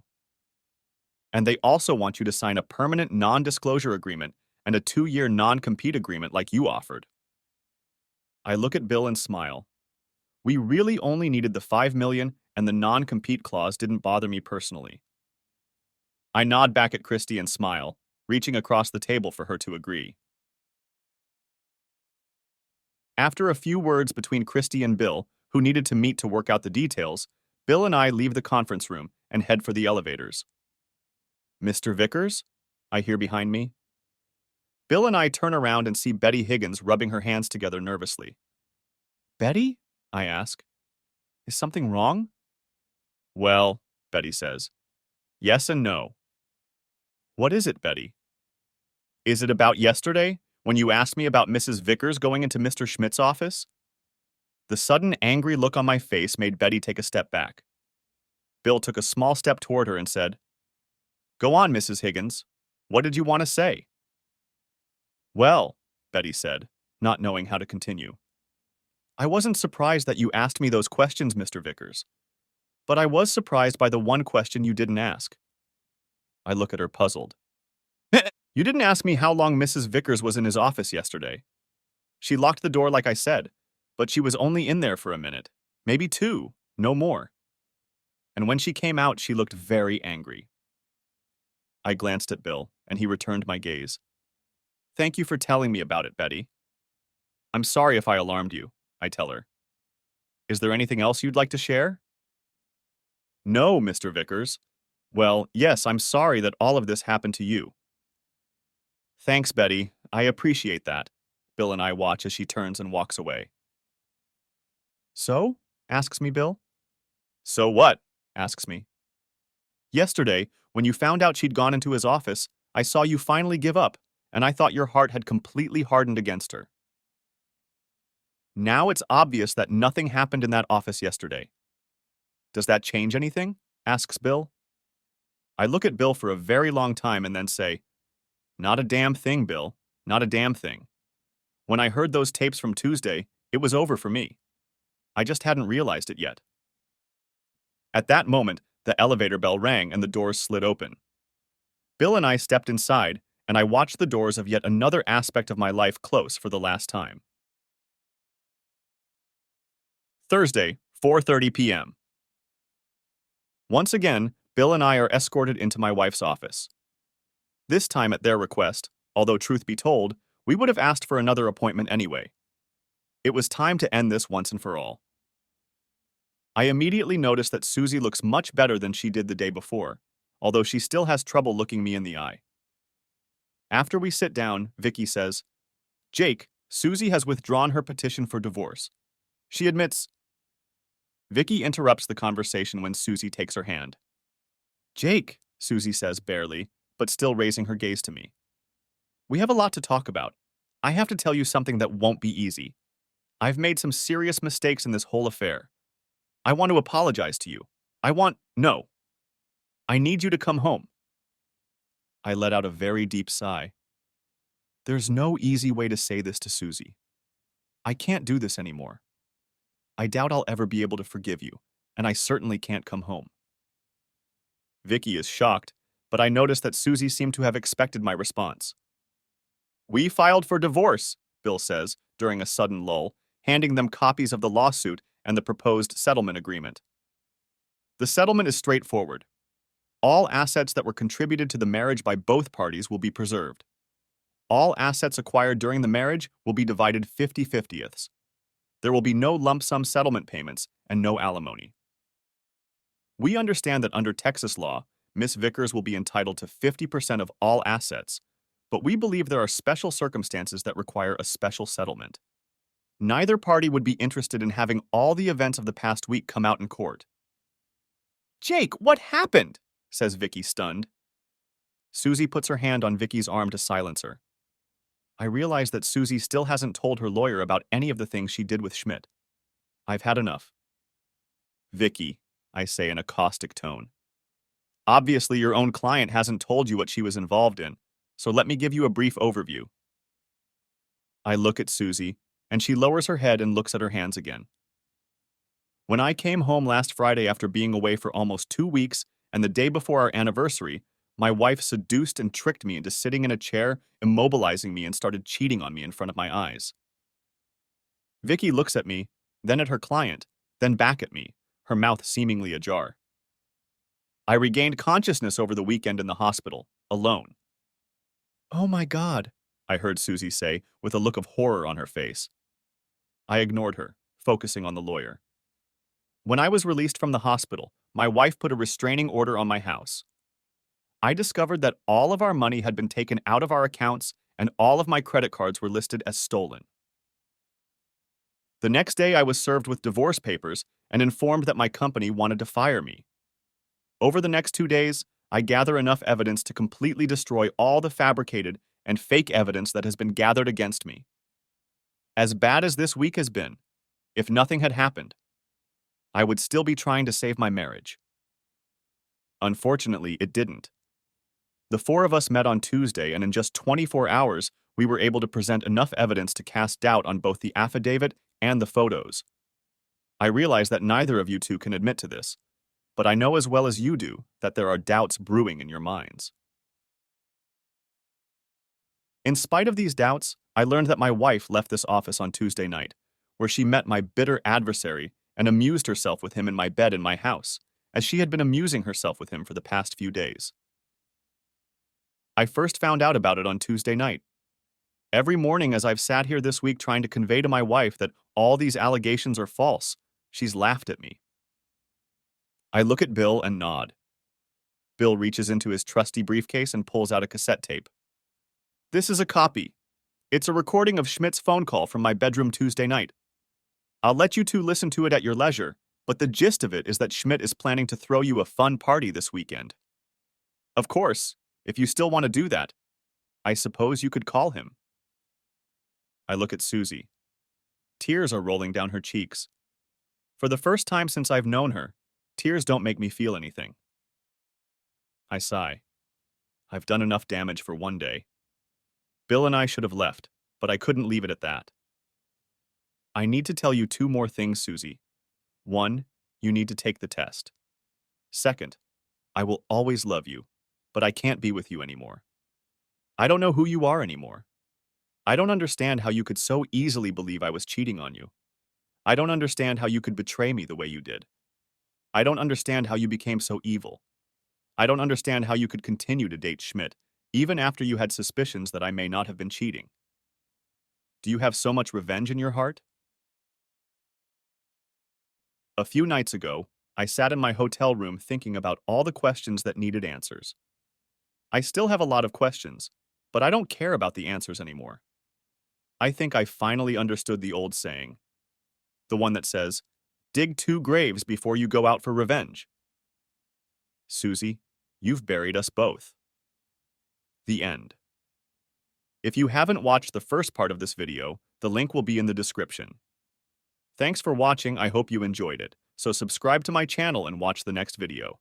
And they also want you to sign a permanent non-disclosure agreement and a 2-year non-compete agreement like you offered." I look at Bill and smile. We really only needed the $5 million, and the non-compete clause didn't bother me personally. I nod back at Christy and smile, reaching across the table for her to agree. After a few words between Christy and Bill, who needed to meet to work out the details, Bill and I leave the conference room and head for the elevators. "Mr. Vickers?" I hear behind me. Bill and I turn around and see Betty Higgins rubbing her hands together nervously. "Betty?" I ask. "Is something wrong?" "Well," Betty says, "yes and no." "What is it, Betty?" "Is it about yesterday, when you asked me about Mrs. Vickers going into Mr. Schmidt's office?" The sudden angry look on my face made Betty take a step back. Bill took a small step toward her and said, "Go on, Mrs. Higgins. What did you want to say?" "Well," Betty said, not knowing how to continue, "I wasn't surprised that you asked me those questions, Mr. Vickers. But I was surprised by the one question you didn't ask." I look at her puzzled. "You didn't ask me how long Mrs. Vickers was in his office yesterday. She locked the door like I said, but she was only in there for a minute, maybe 2, no more. And when she came out, she looked very angry." I glanced at Bill, and he returned my gaze. Thank you for telling me about it, Betty. I'm sorry if I alarmed you, I tell her. Is there anything else you'd like to share? No, Mr. Vickers. Well, yes, I'm sorry that all of this happened to you. Thanks, Betty. I appreciate that. Bill and I watch as she turns and walks away. So? Asks me Bill. So what? Asks me. Yesterday, when you found out she'd gone into his office, I saw you finally give up, and I thought your heart had completely hardened against her. Now it's obvious that nothing happened in that office yesterday. Does that change anything? Asks Bill. I look at Bill for a very long time and then say, Not a damn thing, Bill. Not a damn thing. When I heard those tapes from Tuesday, it was over for me. I just hadn't realized it yet. At that moment, the elevator bell rang and the doors slid open. Bill and I stepped inside, and I watched the doors of yet another aspect of my life close for the last time. Thursday, 4:30 p.m. Once again, Bill and I are escorted into my wife's office. This time at their request, although truth be told, we would have asked for another appointment anyway. It was time to end this once and for all. I immediately notice that Susie looks much better than she did the day before, although she still has trouble looking me in the eye. After we sit down, Vicky says, Jake, Susie has withdrawn her petition for divorce. She admits. Vicky interrupts the conversation when Susie takes her hand. Jake, Susie says barely, but still raising her gaze to me. We have a lot to talk about. I have to tell you something that won't be easy. I've made some serious mistakes in this whole affair. I want to apologize to you. No. I need you to come home. I let out a very deep sigh. There's no easy way to say this to Susie. I can't do this anymore. I doubt I'll ever be able to forgive you, and I certainly can't come home. Vicky is shocked, but I notice that Susie seemed to have expected my response. We filed for divorce, Bill says, during a sudden lull, handing them copies of the lawsuit and the proposed settlement agreement. The settlement is straightforward. All assets that were contributed to the marriage by both parties will be preserved. All assets acquired during the marriage will be divided 50-50ths. There will be no lump sum settlement payments and no alimony. We understand that under Texas law, Miss Vickers will be entitled to 50% of all assets, but we believe there are special circumstances that require a special settlement. Neither party would be interested in having all the events of the past week come out in court. Jake, what happened? Says Vicky, stunned. Susie puts her hand on Vicky's arm to silence her. I realize that Susie still hasn't told her lawyer about any of the things she did with Schmidt. I've had enough. Vicky, I say in a caustic tone. Obviously, your own client hasn't told you what she was involved in, so let me give you a brief overview. I look at Susie, and she lowers her head and looks at her hands again. When I came home last Friday after being away for almost 2 weeks and the day before our anniversary, my wife seduced and tricked me into sitting in a chair, immobilizing me, and started cheating on me in front of my eyes. Vicky looks at me, then at her client, then back at me, her mouth seemingly ajar. I regained consciousness over the weekend in the hospital, alone. Oh my God, I heard Susie say, with a look of horror on her face. I ignored her, focusing on the lawyer. When I was released from the hospital, my wife put a restraining order on my house. I discovered that all of our money had been taken out of our accounts and all of my credit cards were listed as stolen. The next day, I was served with divorce papers and informed that my company wanted to fire me. Over the next 2 days, I gather enough evidence to completely destroy all the fabricated and fake evidence that has been gathered against me. As bad as this week has been, if nothing had happened, I would still be trying to save my marriage. Unfortunately, it didn't. The 4 of us met on Tuesday, and in just 24 hours, we were able to present enough evidence to cast doubt on both the affidavit and the photos. I realize that neither of you two can admit to this, but I know as well as you do that there are doubts brewing in your minds. In spite of these doubts, I learned that my wife left this office on Tuesday night, where she met my bitter adversary and amused herself with him in my bed in my house, as she had been amusing herself with him for the past few days. I first found out about it on Tuesday night. Every morning as I've sat here this week trying to convey to my wife that all these allegations are false, she's laughed at me. I look at Bill and nod. Bill reaches into his trusty briefcase and pulls out a cassette tape. This is a copy. It's a recording of Schmidt's phone call from my bedroom Tuesday night. I'll let you two listen to it at your leisure, but the gist of it is that Schmidt is planning to throw you a fun party this weekend. Of course, if you still want to do that, I suppose you could call him. I look at Susie. Tears are rolling down her cheeks. For the first time since I've known her, tears don't make me feel anything. I sigh. I've done enough damage for one day. Bill and I should have left, but I couldn't leave it at that. I need to tell you two more things, Susie. One, you need to take the test. Second, I will always love you, but I can't be with you anymore. I don't know who you are anymore. I don't understand how you could so easily believe I was cheating on you. I don't understand how you could betray me the way you did. I don't understand how you became so evil. I don't understand how you could continue to date Schmidt, even after you had suspicions that I may not have been cheating. Do you have so much revenge in your heart? A few nights ago, I sat in my hotel room thinking about all the questions that needed answers. I still have a lot of questions, but I don't care about the answers anymore. I think I finally understood the old saying, the one that says, dig two graves before you go out for revenge. Susie, you've buried us both. The end. If you haven't watched the first part of this video, the link will be in the description. Thanks for watching, I hope you enjoyed it, so subscribe to my channel and watch the next video.